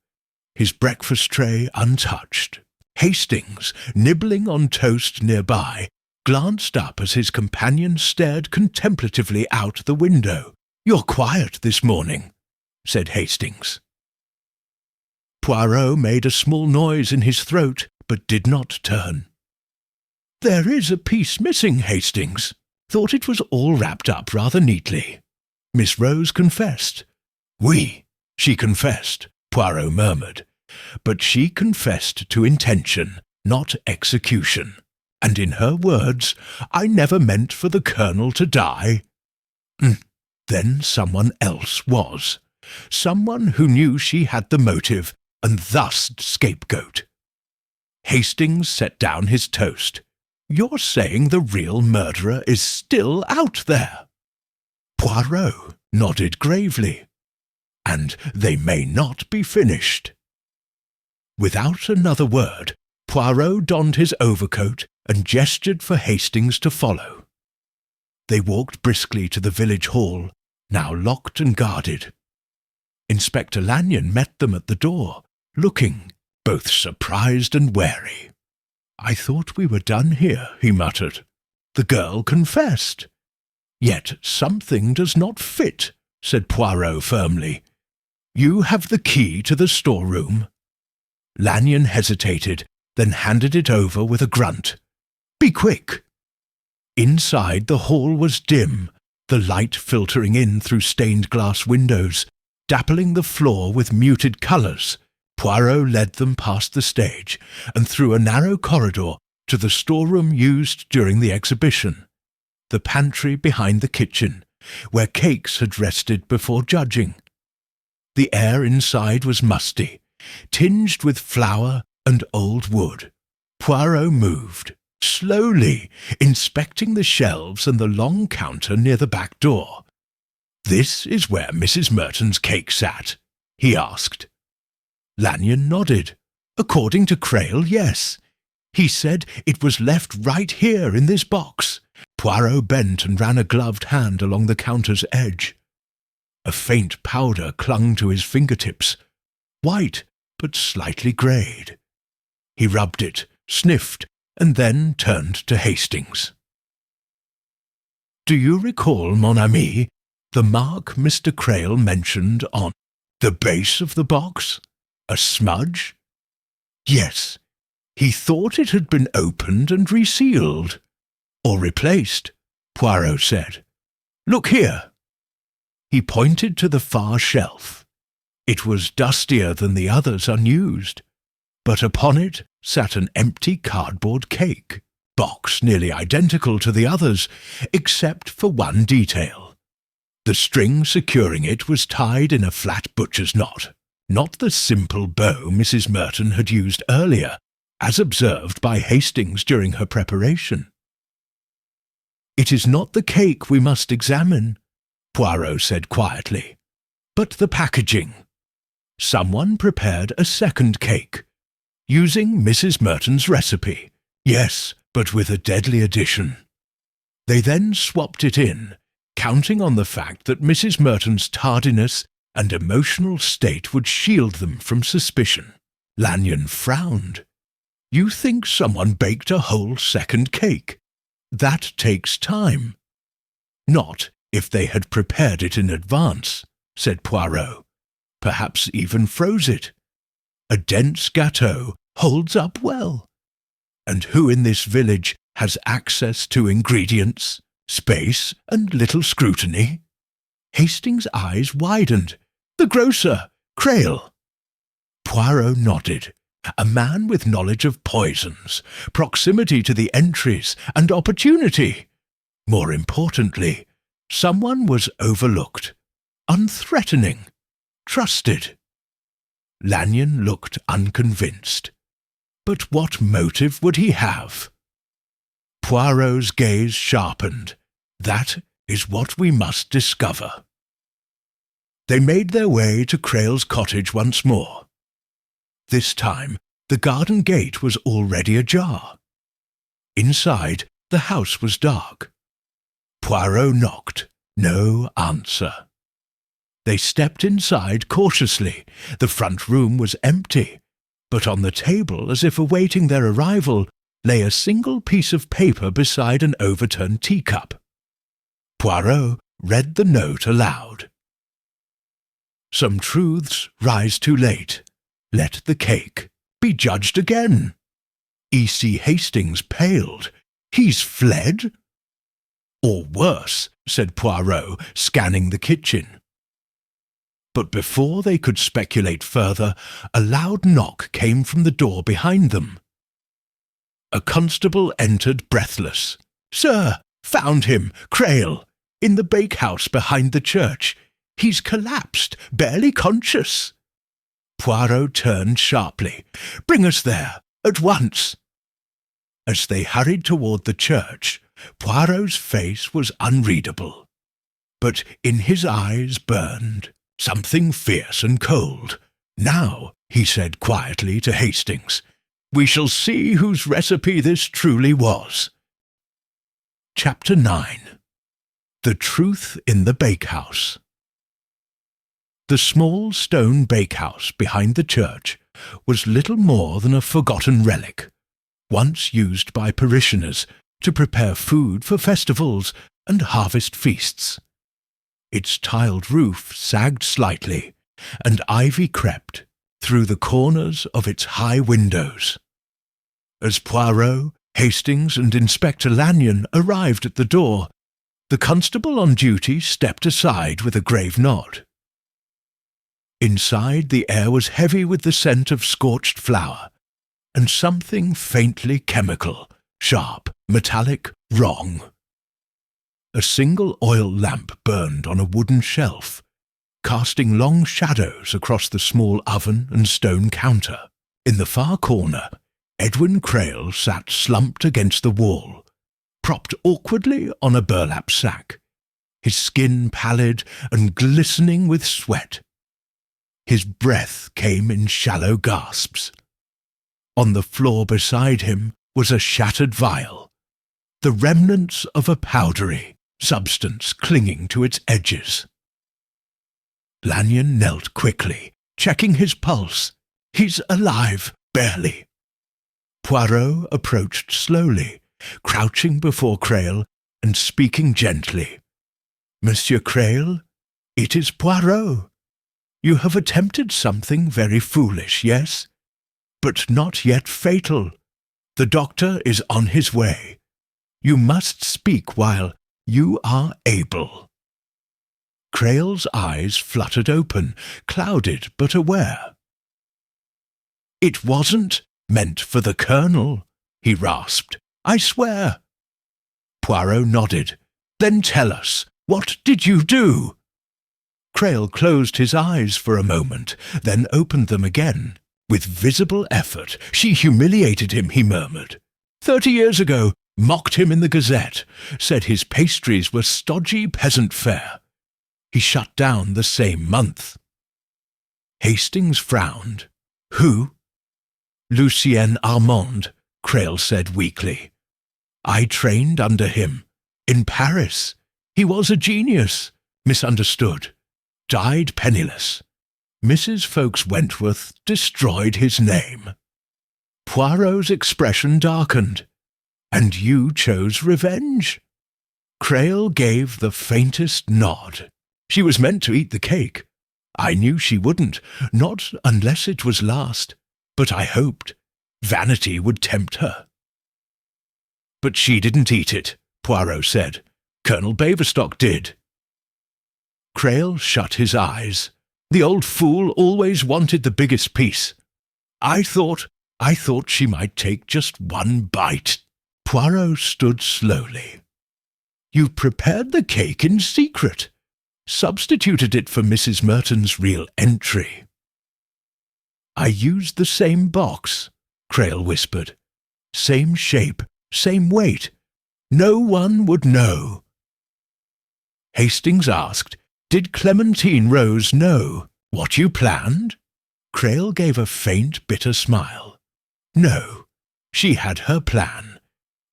his breakfast tray untouched. Hastings, nibbling on toast nearby, glanced up as his companion stared contemplatively out the window. "You're quiet this morning," said Hastings. Poirot made a small noise in his throat, but did not turn. "There is a piece missing, Hastings. Thought it was all wrapped up rather neatly," Miss Rose confessed. "Oui, she confessed," Poirot murmured. "But she confessed to intention, not execution. And in her words, I never meant for the Colonel to die." Then someone else was. Someone who knew she had the motive, and thus scapegoat. Hastings set down his toast. "You're saying the real murderer is still out there?" Poirot nodded gravely. "And they may not be finished." Without another word, Poirot donned his overcoat and gestured for Hastings to follow. They walked briskly to the village hall, now locked and guarded. Inspector Lanyon met them at the door, looking both surprised and wary. "I thought we were done here," he muttered. "The girl confessed." "Yet something does not fit," said Poirot firmly. "You have the key to the storeroom." Lanyon hesitated, then handed it over with a grunt. "Be quick!" Inside the hall was dim, the light filtering in through stained-glass windows, dappling the floor with muted colours. Poirot led them past the stage and through a narrow corridor to the storeroom used during the exhibition, the pantry behind the kitchen, where cakes had rested before judging. The air inside was musty, tinged with flour and old wood. Poirot moved, slowly, inspecting the shelves and the long counter near the back door. "This is where Mrs. Merton's cake sat?" he asked. Lanyon nodded. "According to Crail, yes. He said it was left right here in this box." Poirot bent and ran a gloved hand along the counter's edge. A faint powder clung to his fingertips, white but slightly greyed. He rubbed it, sniffed, and then turned to Hastings. "Do you recall, mon ami, the mark Mr. Crail mentioned on the base of the box? A smudge?" "Yes. He thought it had been opened and resealed." "Or replaced," Poirot said. "Look here." He pointed to the far shelf. It was dustier than the others unused, but upon it sat an empty cardboard cake, box nearly identical to the others, except for one detail. The string securing it was tied in a flat butcher's knot, not the simple bow Mrs. Merton had used earlier, as observed by Hastings during her preparation. "It is not the cake we must examine," Poirot said quietly, "but the packaging. Someone prepared a second cake, using Mrs. Merton's recipe. Yes, but with a deadly addition. They then swapped it in, counting on the fact that Mrs. Merton's tardiness and emotional state would shield them from suspicion." Lanyon frowned. "You think someone baked a whole second cake? That takes time." "Not if they had prepared it in advance," said Poirot. "Perhaps even froze it. A dense gâteau holds up well. And who in this village has access to ingredients, space, and little scrutiny?" Hastings' eyes widened. "The grocer, Crail." Poirot nodded. A man with knowledge of poisons, proximity to the entries, and opportunity. More importantly, someone was overlooked, unthreatening, trusted. Lanyon looked unconvinced. But what motive would he have? Poirot's gaze sharpened. That is what we must discover. They made their way to Creel's cottage once more. This time, the garden gate was already ajar. Inside, the house was dark. Poirot knocked. No answer. They stepped inside cautiously. The front room was empty, but on the table, as if awaiting their arrival, lay a single piece of paper beside an overturned teacup. Poirot read the note aloud. Some truths rise too late. Let the cake be judged again. E.C. Hastings paled. He's fled? Or worse, said Poirot, scanning the kitchen. But before they could speculate further, a loud knock came from the door behind them. A constable entered breathless. "Sir, found him, Creel, in the bakehouse behind the church. He's collapsed, barely conscious." Poirot turned sharply. "Bring us there, at once." As they hurried toward the church, Poirot's face was unreadable. But in his eyes burned something fierce and cold. "Now," he said quietly to Hastings, "we shall see whose recipe this truly was." Chapter 9. The Truth in the Bakehouse. The small stone bakehouse behind the church was little more than a forgotten relic, once used by parishioners to prepare food for festivals and harvest feasts. Its tiled roof sagged slightly, and ivy crept through the corners of its high windows. As Poirot, Hastings, and Inspector Lanyon arrived at the door, the constable on duty stepped aside with a grave nod. Inside, the air was heavy with the scent of scorched flour, and something faintly chemical, sharp, metallic, wrong. A single oil lamp burned on a wooden shelf, casting long shadows across the small oven and stone counter. In the far corner, Edwin Creel sat slumped against the wall, propped awkwardly on a burlap sack, his skin pallid and glistening with sweat. His breath came in shallow gasps. On the floor beside him was a shattered vial, the remnants of a powdery substance clinging to its edges. Lanyon knelt quickly, checking his pulse. "He's alive, barely." Poirot approached slowly, crouching before Creel and speaking gently. "Monsieur Creel, it is Poirot. You have attempted something very foolish, yes? But not yet fatal. The doctor is on his way. You must speak while you are able." Creel's eyes fluttered open, clouded but aware. "It wasn't meant for the Colonel," he rasped. "I swear." Poirot nodded. "Then tell us, what did you do?" Creel closed his eyes for a moment, then opened them again. With visible effort, "She humiliated him," he murmured. 30 years ago, mocked him in the Gazette, said his pastries were stodgy peasant fare. He shut down the same month." Hastings frowned. "Who?" "Lucien Armand," Creel said weakly. "I trained under him. In Paris. He was a genius. Misunderstood. Died penniless. Mrs. Folks Wentworth destroyed his name." Poirot's expression darkened. "And you chose revenge?" Creel gave the faintest nod. "She was meant to eat the cake. I knew she wouldn't, not unless it was last. But I hoped vanity would tempt her." "But she didn't eat it," Poirot said. "Colonel Baverstock did." Creel shut his eyes. "The old fool always wanted the biggest piece. I thought she might take just one bite." Poirot stood slowly. You prepared the cake in secret, substituted it for Mrs. Merton's real entry. I used the same box, Crail whispered. Same shape, same weight. No one would know. Hastings asked, Did Clementine Rose know what you planned? Crail gave a faint, bitter smile. No, she had her plan.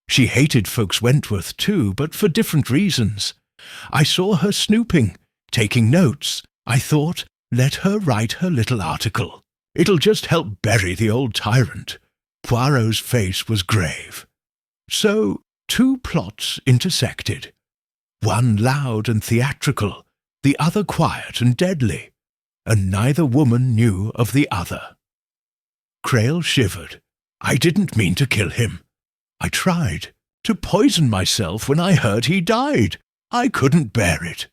She hated folks Wentworth too, but for different reasons. I saw her snooping, taking notes. I thought, let her write her little article. It'll just help bury the old tyrant. Poirot's face was grave. So, 2 plots intersected. One loud and theatrical, the other quiet and deadly, and neither woman knew of the other. Crail shivered. I didn't mean to kill him. I tried to poison myself when I heard he died. I couldn't bear it.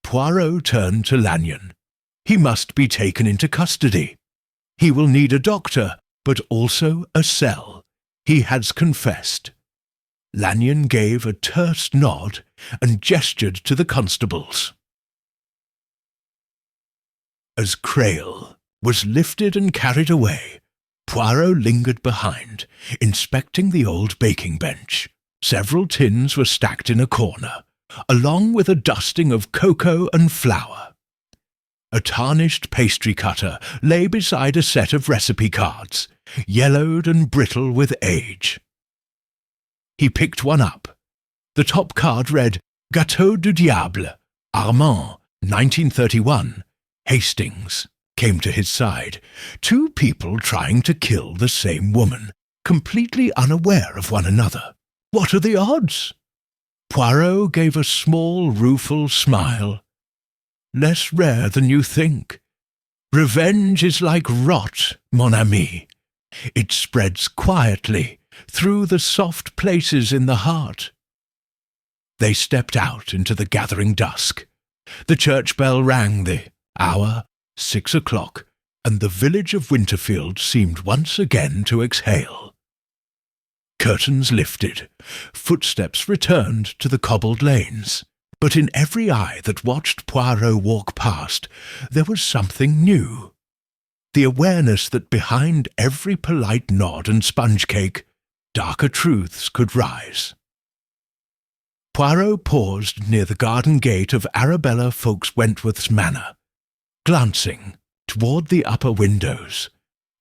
Poirot turned to Lanyon. He must be taken into custody. He will need a doctor, but also a cell. He has confessed. Lanyon gave a terse nod and gestured to the constables. As Crail was lifted and carried away, Poirot lingered behind, inspecting the old baking bench. Several tins were stacked in a corner, along with a dusting of cocoa and flour. A tarnished pastry cutter lay beside a set of recipe cards, yellowed and brittle with age. He picked one up. The top card read, Gâteau du Diable, Armand, 1931, Hastings. Came to his side. 2 people trying to kill the same woman, completely unaware of one another. What are the odds? Poirot gave a small, rueful smile. Less rare than you think. Revenge is like rot, mon ami. It spreads quietly through the soft places in the heart. They stepped out into the gathering dusk. The church bell rang the hour, 6 o'clock, and the village of Winterfield seemed once again to exhale. Curtains lifted, footsteps returned to the cobbled lanes, but in every eye that watched Poirot walk past there was something new. The awareness that behind every polite nod and sponge cake, darker truths could rise. Poirot paused near the garden gate of Arabella Ffoulkes Wentworth's manor, glancing toward the upper windows.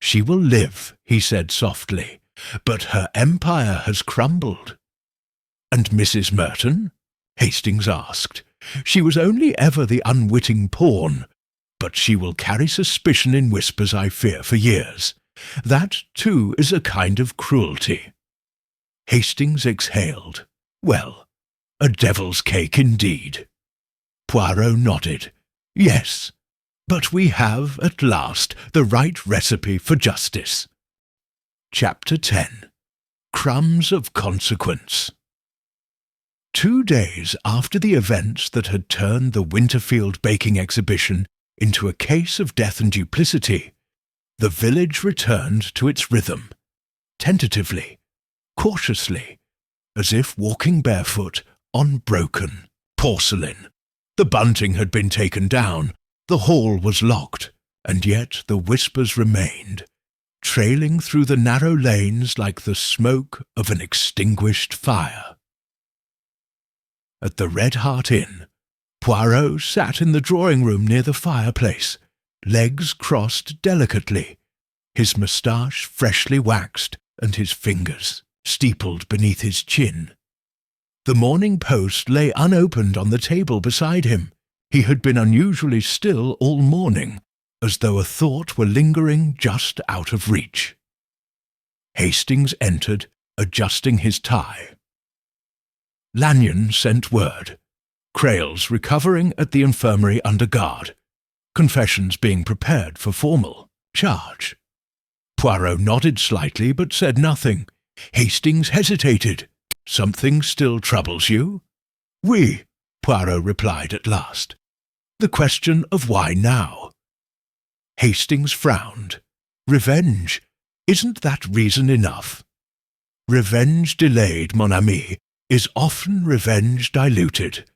She will live, he said softly, but her empire has crumbled. And Mrs. Merton? Hastings asked. She was only ever the unwitting pawn, but she will carry suspicion in whispers, I fear, for years. That, too, is a kind of cruelty. Hastings exhaled. Well, a devil's cake indeed. Poirot nodded. Yes, but we have, at last, the right recipe for justice. Chapter 10. Crumbs of Consequence. 2 days after the events that had turned the Winterfield baking exhibition into a case of death and duplicity, the village returned to its rhythm, tentatively, cautiously, as if walking barefoot on broken porcelain. The bunting had been taken down, the hall was locked, and yet the whispers remained, trailing through the narrow lanes like the smoke of an extinguished fire. At the Red Hart Inn, Poirot sat in the drawing-room near the fireplace, legs crossed delicately, his moustache freshly waxed and his fingers steepled beneath his chin. The Morning Post lay unopened on the table beside him. He had been unusually still all morning, as though a thought were lingering just out of reach. Hastings entered, adjusting his tie. Lanyon sent word. Crail's recovering at the infirmary under guard. Confessions being prepared for formal charge. Poirot nodded slightly but said nothing. Hastings hesitated. Something still troubles you? Oui, Poirot replied at last. The question of why now? Hastings frowned. Revenge. Isn't that reason enough? Revenge delayed, mon ami, is often revenge diluted.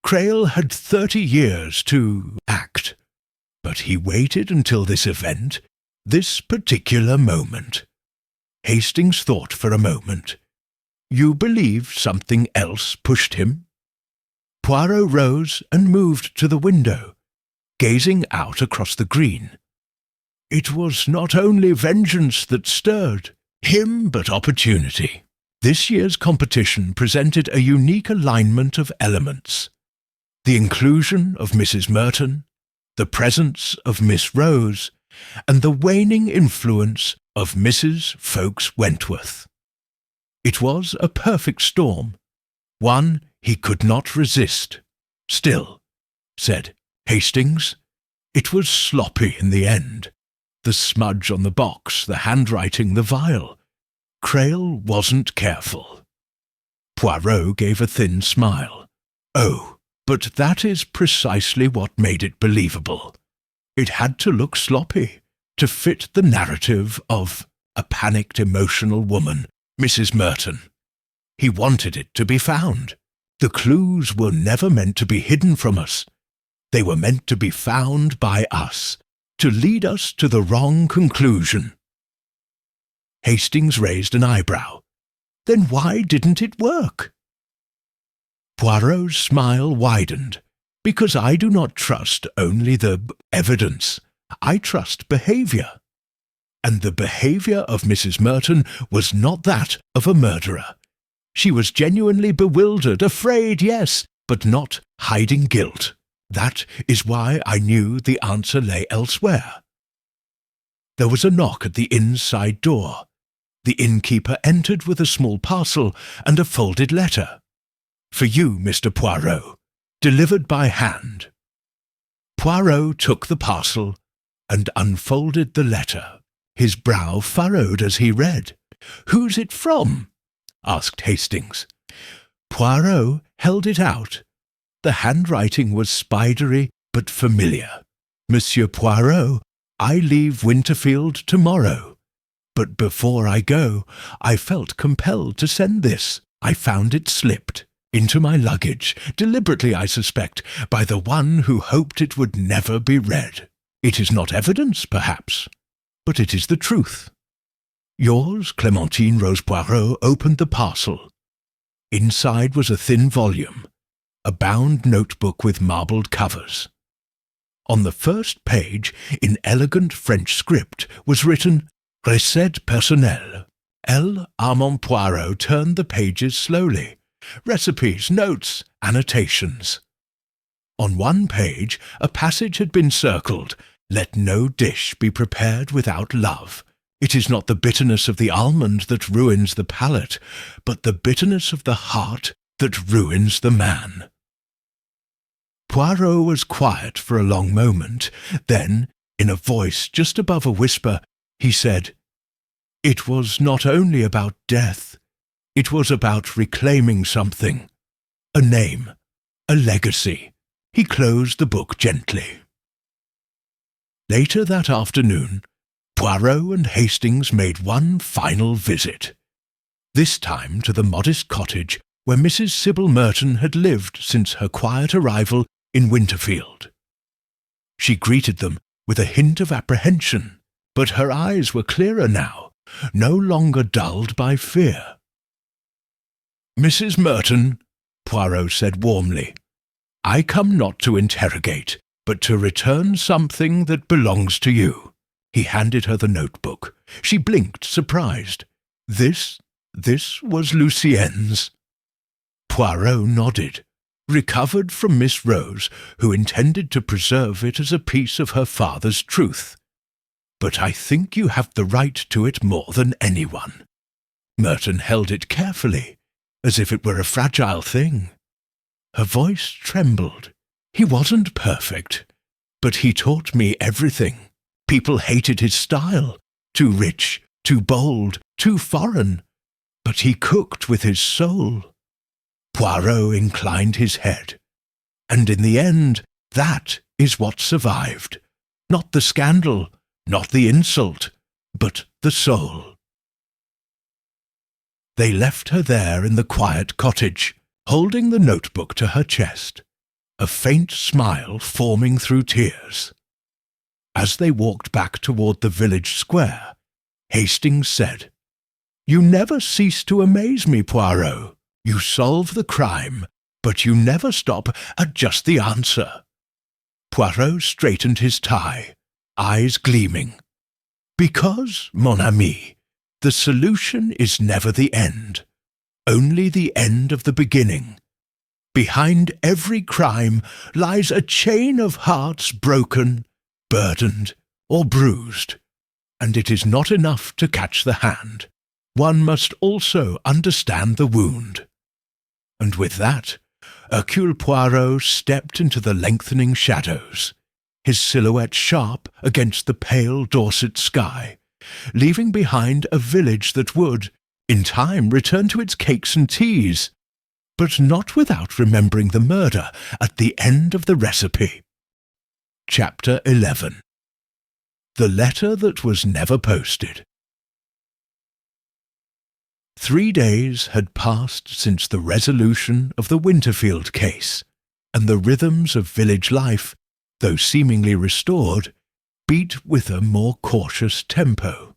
Crail had 30 years to act, but he waited until this event, this particular moment. Hastings thought for a moment. You believe something else pushed him? Poirot rose and moved to the window, gazing out across the green. It was not only vengeance that stirred him, but opportunity. This year's competition presented a unique alignment of elements. The inclusion of Mrs. Merton, the presence of Miss Rose, and the waning influence of Mrs. Ffoulkes Wentworth. It was a perfect storm, one he could not resist. Still, said Hastings, it was sloppy in the end. The smudge on the box, the handwriting, the vial. Crail wasn't careful. Poirot gave a thin smile. Oh, but that is precisely what made it believable. It had to look sloppy, to fit the narrative of a panicked, emotional woman, Mrs. Merton. He wanted it to be found. The clues were never meant to be hidden from us. They were meant to be found by us, to lead us to the wrong conclusion. Hastings raised an eyebrow. Then why didn't it work? Poirot's smile widened. Because I do not trust only the evidence. I trust behaviour. And the behaviour of Mrs. Merton was not that of a murderer. She was genuinely bewildered, afraid, yes, but not hiding guilt. That is why I knew the answer lay elsewhere. There was a knock at the inside door. The innkeeper entered with a small parcel and a folded letter. For you, Mr. Poirot, delivered by hand. Poirot took the parcel and unfolded the letter. His brow furrowed as he read. Who's it from? Asked Hastings. Poirot held it out. The handwriting was spidery but familiar. Monsieur Poirot, I leave Winterfield tomorrow. But before I go, I felt compelled to send this. I found it slipped into my luggage, deliberately, I suspect, by the one who hoped it would never be read. It is not evidence, perhaps, but it is the truth. Yours, Clémentine Rose Poirot, opened the parcel. Inside was a thin volume, a bound notebook with marbled covers. On the first page, in elegant French script, was written, Recette personnelle. L. Armand Poirot turned the pages slowly. Recipes, notes, annotations. On one page, a passage had been circled, Let no dish be prepared without love. It is not the bitterness of the almond that ruins the palate, but the bitterness of the heart that ruins the man. Poirot was quiet for a long moment. Then, in a voice just above a whisper, he said, It was not only about death. It was about reclaiming something. A name. A legacy. He closed the book gently. Later that afternoon, Poirot and Hastings made one final visit. This time to the modest cottage where Mrs. Sybil Merton had lived since her quiet arrival in Winterfield. She greeted them with a hint of apprehension, but her eyes were clearer now, no longer dulled by fear. Mrs. Merton, Poirot said warmly, I come not to interrogate, but to return something that belongs to you. He handed her the notebook. She blinked, surprised. This was Lucien's. Poirot nodded. Recovered from Miss Rose, who intended to preserve it as a piece of her father's truth. But I think you have the right to it more than anyone. Merton held it carefully, as if it were a fragile thing. Her voice trembled. He wasn't perfect, but he taught me everything. People hated his style, too rich, too bold, too foreign, but he cooked with his soul. Poirot inclined his head. And in the end, that is what survived. Not the scandal, not the insult, but the soul. They left her there in the quiet cottage, holding the notebook to her chest, a faint smile forming through tears. As they walked back toward the village square, Hastings said, "You never cease to amaze me, Poirot. You solve the crime, but you never stop at just the answer." Poirot straightened his tie, eyes gleaming. "Because, mon ami, the solution is never the end, only the end of the beginning. Behind every crime lies a chain of hearts broken, burdened, or bruised, and it is not enough to catch the hand. One must also understand the wound." And with that, Hercule Poirot stepped into the lengthening shadows, his silhouette sharp against the pale Dorset sky, leaving behind a village that would, in time, return to its cakes and teas, but not without remembering the murder at the end of the recipe. Chapter 11. The Letter That Was Never Posted. 3 days had passed since the resolution of the Winterfield case, and the rhythms of village life, though seemingly restored, beat with a more cautious tempo.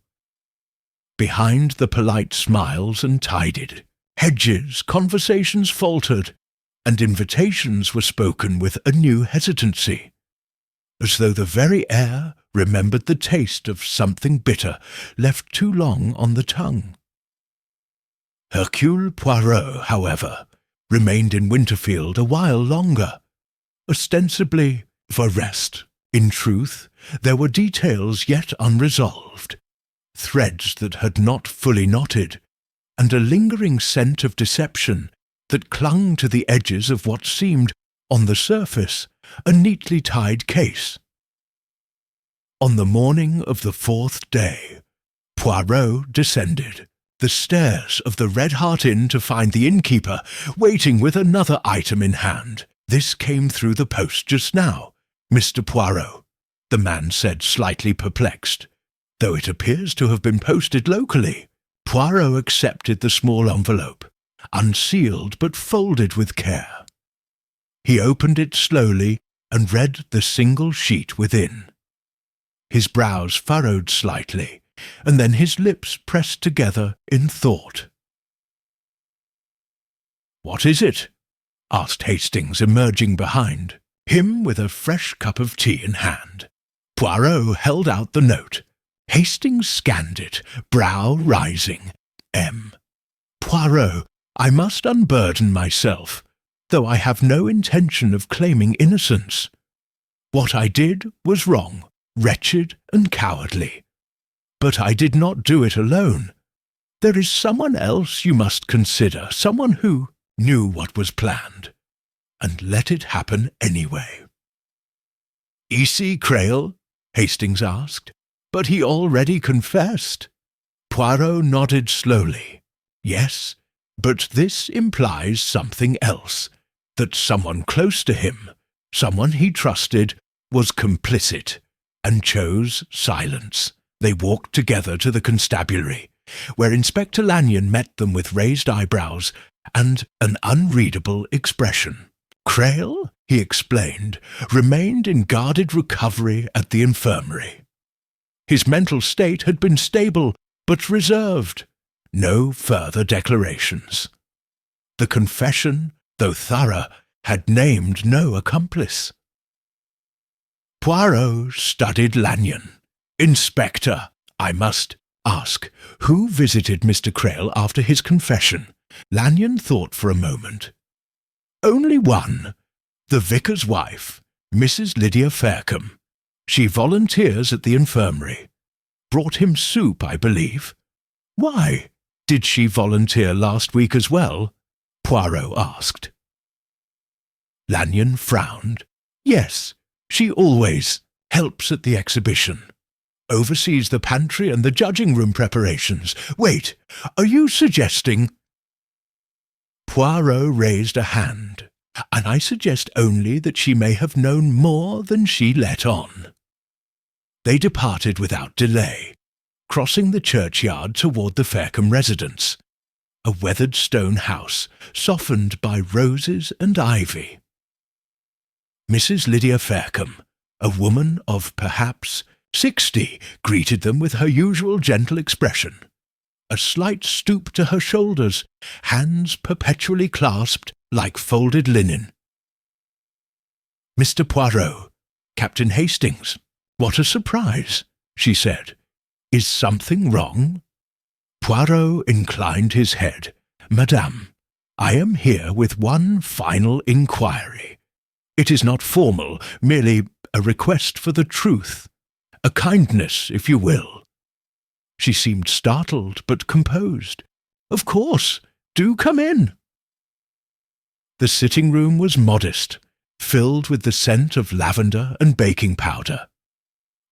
Behind the polite smiles and tidied hedges, conversations faltered, and invitations were spoken with a new hesitancy, as though the very air remembered the taste of something bitter left too long on the tongue. Hercule Poirot, however, remained in Winterfield a while longer, ostensibly for rest. In truth, there were details yet unresolved, threads that had not fully knotted, and a lingering scent of deception that clung to the edges of what seemed, on the surface, a neatly tied case. On the morning of the 4th day, Poirot descended the stairs of the Red Hart Inn to find the innkeeper waiting with another item in hand. "This came through the post just now, Mr. Poirot," the man said, slightly perplexed, "though it appears to have been posted locally." Poirot accepted the small envelope, unsealed but folded with care. He opened it slowly and read the single sheet within. His brows furrowed slightly, and then his lips pressed together in thought. "What is it?" asked Hastings, emerging behind him with a fresh cup of tea in hand. Poirot held out the note. Hastings scanned it, brow rising. M. "Poirot, I must unburden myself, though I have no intention of claiming innocence. What I did was wrong, wretched and cowardly. But I did not do it alone. There is someone else you must consider, someone who knew what was planned, and let it happen anyway." "E.C. Crail?" Hastings asked. "But he already confessed." Poirot nodded slowly. "Yes, but this implies something else, that someone close to him, someone he trusted, was complicit, and chose silence." They walked together to the constabulary, where Inspector Lanyon met them with raised eyebrows and an unreadable expression. Crail, he explained, remained in guarded recovery at the infirmary. His mental state had been stable but reserved. No further declarations. The confession, though thorough, had named no accomplice. Poirot studied Lanyon. "Inspector, I must ask, who visited Mr. Crail after his confession?" Lanyon thought for a moment. "Only one, the vicar's wife, Mrs. Lydia Faircombe. She volunteers at the infirmary. Brought him soup, I believe." "Why? Did she volunteer last week as well?" Poirot asked. Lanyon frowned. "Yes, she always helps at the exhibition. Oversees the pantry and the judging room preparations. Wait, are you suggesting—" Poirot raised a hand, "and I suggest only that she may have known more than she let on." They departed without delay, crossing the churchyard toward the Faircombe residence. a weathered stone house softened by roses and ivy. Mrs. Lydia Faircombe, a woman of perhaps 60, greeted them with her usual gentle expression, a slight stoop to her shoulders, hands perpetually clasped like folded linen. "Mr. Poirot, Captain Hastings, what a surprise," she said. "Is something wrong?" Poirot inclined his head. "Madame, I am here with one final inquiry. It is not formal, merely a request for the truth. A kindness, if you will." She seemed startled, but composed. "Of course, do come in." The sitting-room was modest, filled with the scent of lavender and baking powder.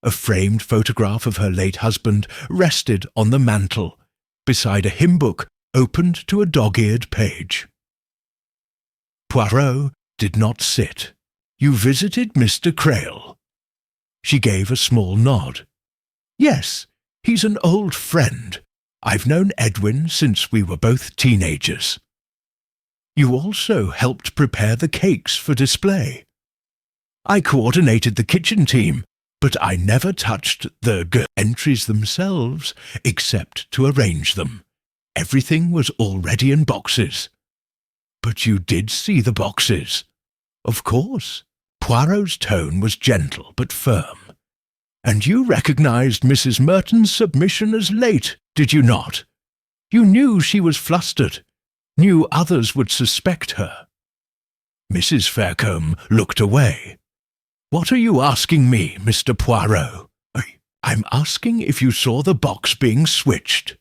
A framed photograph of her late husband rested on the mantel, beside a hymn-book opened to a dog-eared page. Poirot did not sit. "You visited Mr. Crail?" She gave a small nod. "Yes, he's an old friend. I've known Edwin since we were both teenagers." "You also helped prepare the cakes for display." "I coordinated the kitchen team, but I never touched the entries themselves, except to arrange them. Everything was already in boxes." "But you did see the boxes?" "Of course." Poirot's tone was gentle but firm. "And you recognized Mrs. Merton's submission as late, did you not? You knew she was flustered, knew others would suspect her." Mrs. Faircombe looked away. "What are you asking me, Mr. Poirot?" "I'm asking if you saw the box being switched."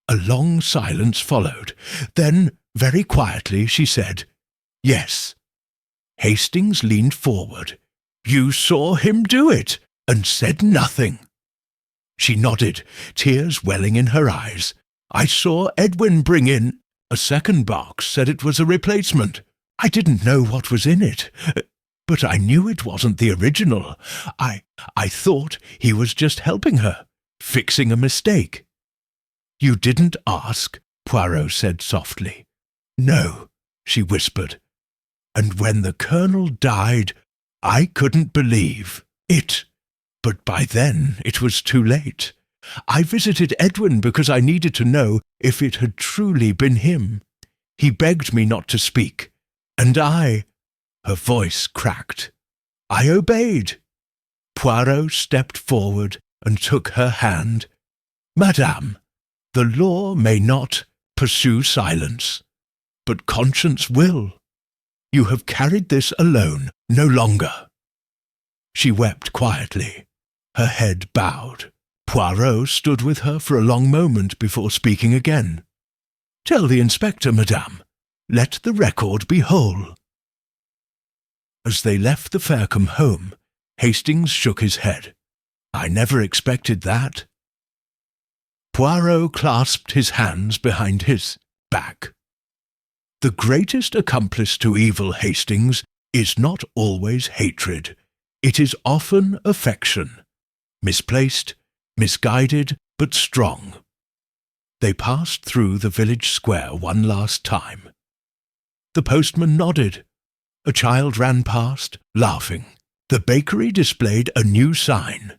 A long silence followed. Then, very quietly, she said, "Yes." Hastings leaned forward. "You saw him do it, and said nothing?" She nodded, tears welling in her eyes. "I saw Edwin bring in a second box, said it was a replacement. I didn't know what was in it, but I knew it wasn't the original. I thought he was just helping her, fixing a mistake." "You didn't ask?" Poirot said softly. "No," she whispered. "And when the Colonel died, I couldn't believe it. But by then it was too late. I visited Edwin because I needed to know if it had truly been him. He begged me not to speak, and I—" Her voice cracked. "I obeyed." Poirot stepped forward and took her hand. "Madame, the law may not pursue silence, but conscience will. You have carried this alone no longer." She wept quietly, her head bowed. Poirot stood with her for a long moment before speaking again. "Tell the inspector, madame. Let the record be whole." As they left the Faircombe home, Hastings shook his head. "I never expected that." Poirot clasped his hands behind his back. "The greatest accomplice to evil, Hastings, is not always hatred. It is often affection. Misplaced, misguided, but strong." They passed through the village square one last time. The postman nodded. A child ran past, laughing. The bakery displayed a new sign.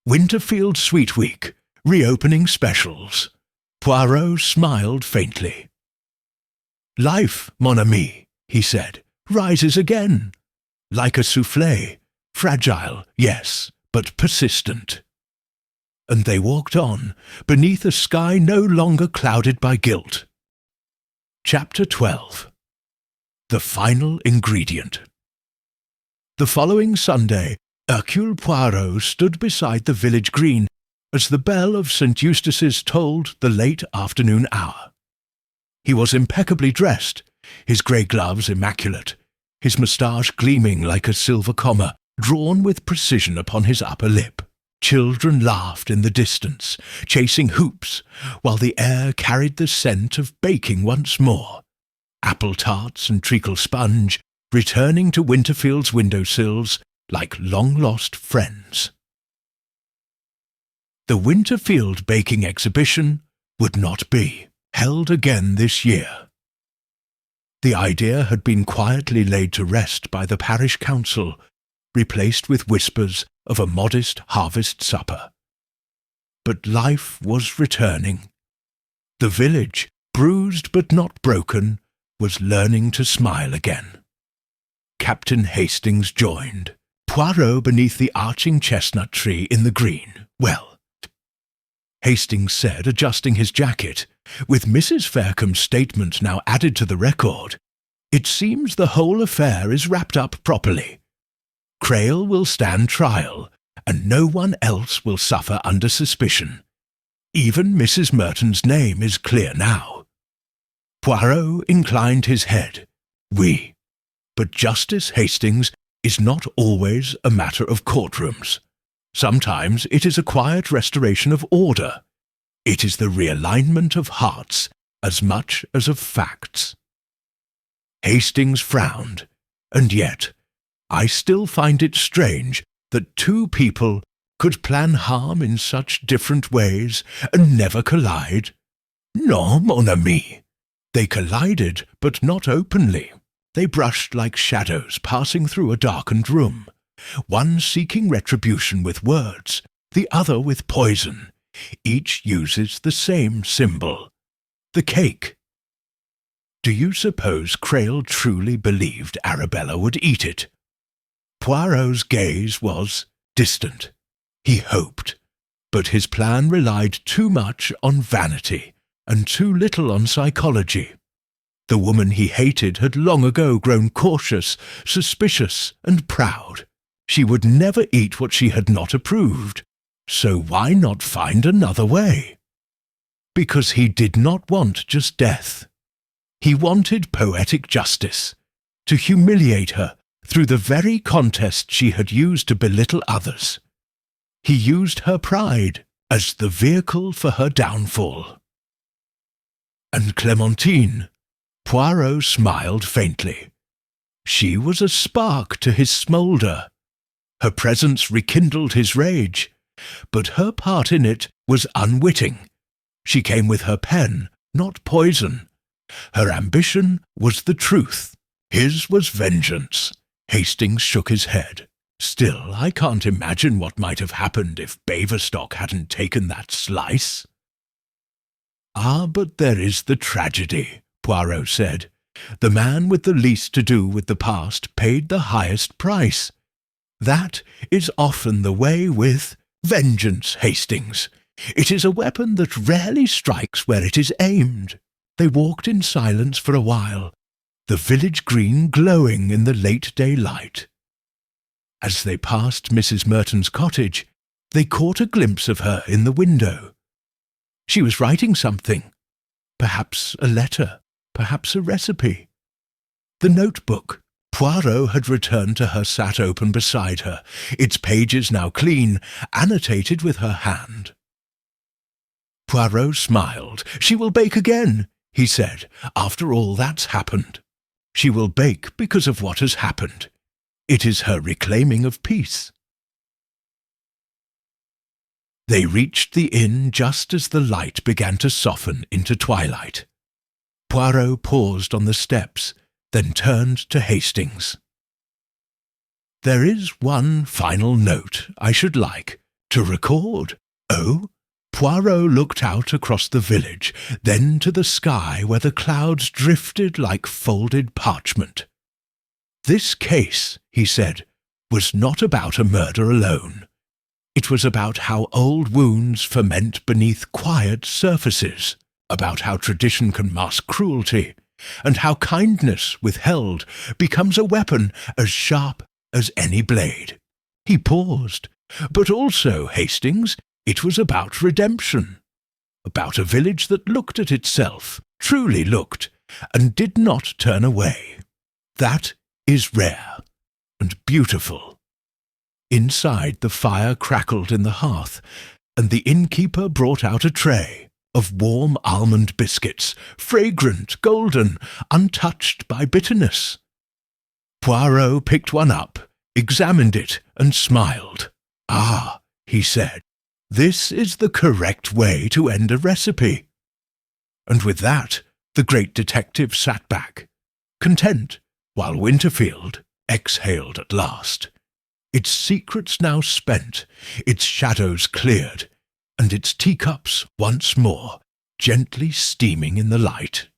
"Winterfield Sweet Week, reopening specials." Poirot smiled faintly. "Life, mon ami," he said, "rises again. Like a soufflé, fragile, yes, but persistent." And they walked on, beneath a sky no longer clouded by guilt. Chapter 12. The Final Ingredient. The following Sunday, Hercule Poirot stood beside the village green as the bell of St. Eustace's tolled the late afternoon hour. He was impeccably dressed, his grey gloves immaculate, his moustache gleaming like a silver comma drawn with precision upon his upper lip. Children laughed in the distance, chasing hoops, while the air carried the scent of baking once more. Apple tarts and treacle sponge returning to Winterfield's windowsills like long-lost friends. The Winterfield baking exhibition would not be held again this year. The idea had been quietly laid to rest by the parish council, replaced with whispers of a modest harvest supper. But life was returning. The village, bruised but not broken, was learning to smile again. Captain Hastings joined. Poirot beneath the arching chestnut tree in the green. Well, Hastings said, adjusting his jacket, with Mrs. Faircomb's statement now added to the record, it seems the whole affair is wrapped up properly. Crail will stand trial, and no one else will suffer under suspicion. Even Mrs. Merton's name is clear now. Poirot inclined his head. Oui, but Justice Hastings is not always a matter of courtrooms. Sometimes it is a quiet restoration of order. It is the realignment of hearts as much as of facts. Hastings frowned, and yet I still find it strange that two people could plan harm in such different ways and never collide. Non, mon ami. They collided, but not openly. They brushed like shadows passing through a darkened room, one seeking retribution with words, the other with poison. Each uses the same symbol, the cake. Do you suppose Crail truly believed Arabella would eat it? Poirot's gaze was distant. He hoped, but his plan relied too much on vanity and too little on psychology. The woman he hated had long ago grown cautious, suspicious, and proud. She would never eat what she had not approved, so why not find another way? Because he did not want just death. He wanted poetic justice, to humiliate her through the very contest she had used to belittle others. He used her pride as the vehicle for her downfall. And Clementine, Poirot smiled faintly. She was a spark to his smoulder. Her presence rekindled his rage, but her part in it was unwitting. She came with her pen, not poison. Her ambition was the truth. His was vengeance. Hastings shook his head. Still, I can't imagine what might have happened if Baverstock hadn't taken that slice. Ah, but there is the tragedy, Poirot said. The man with the least to do with the past paid the highest price. That is often the way with vengeance, Hastings. It is a weapon that rarely strikes where it is aimed. They walked in silence for a while, the village green glowing in the late-day light. As they passed Mrs. Merton's cottage, they caught a glimpse of her in the window. She was writing something, perhaps a letter, perhaps a recipe. The notebook. Poirot had returned to her sat open beside her, its pages now clean, annotated with her hand. Poirot smiled. She will bake again, he said. After all that's happened. She will bake because of what has happened. It is her reclaiming of peace. They reached the inn just as the light began to soften into twilight. Poirot paused on the steps, then turned to Hastings. There is one final note I should like to record. Oh? Poirot looked out across the village, then to the sky where the clouds drifted like folded parchment. This case, he said, was not about a murder alone. It was about how old wounds ferment beneath quiet surfaces, about how tradition can mask cruelty, and how kindness withheld becomes a weapon as sharp as any blade. He paused. But also, Hastings, it was about redemption, about a village that looked at itself, truly looked, and did not turn away. That is rare and beautiful. Inside, the fire crackled in the hearth, and the innkeeper brought out a tray of warm almond biscuits, fragrant, golden, untouched by bitterness. Poirot picked one up, examined it, and smiled. Ah, he said, this is the correct way to end a recipe. And with that, the great detective sat back, content, while Winterfield exhaled at last. Its secrets now spent, its shadows cleared, and its teacups once more gently steaming in the light.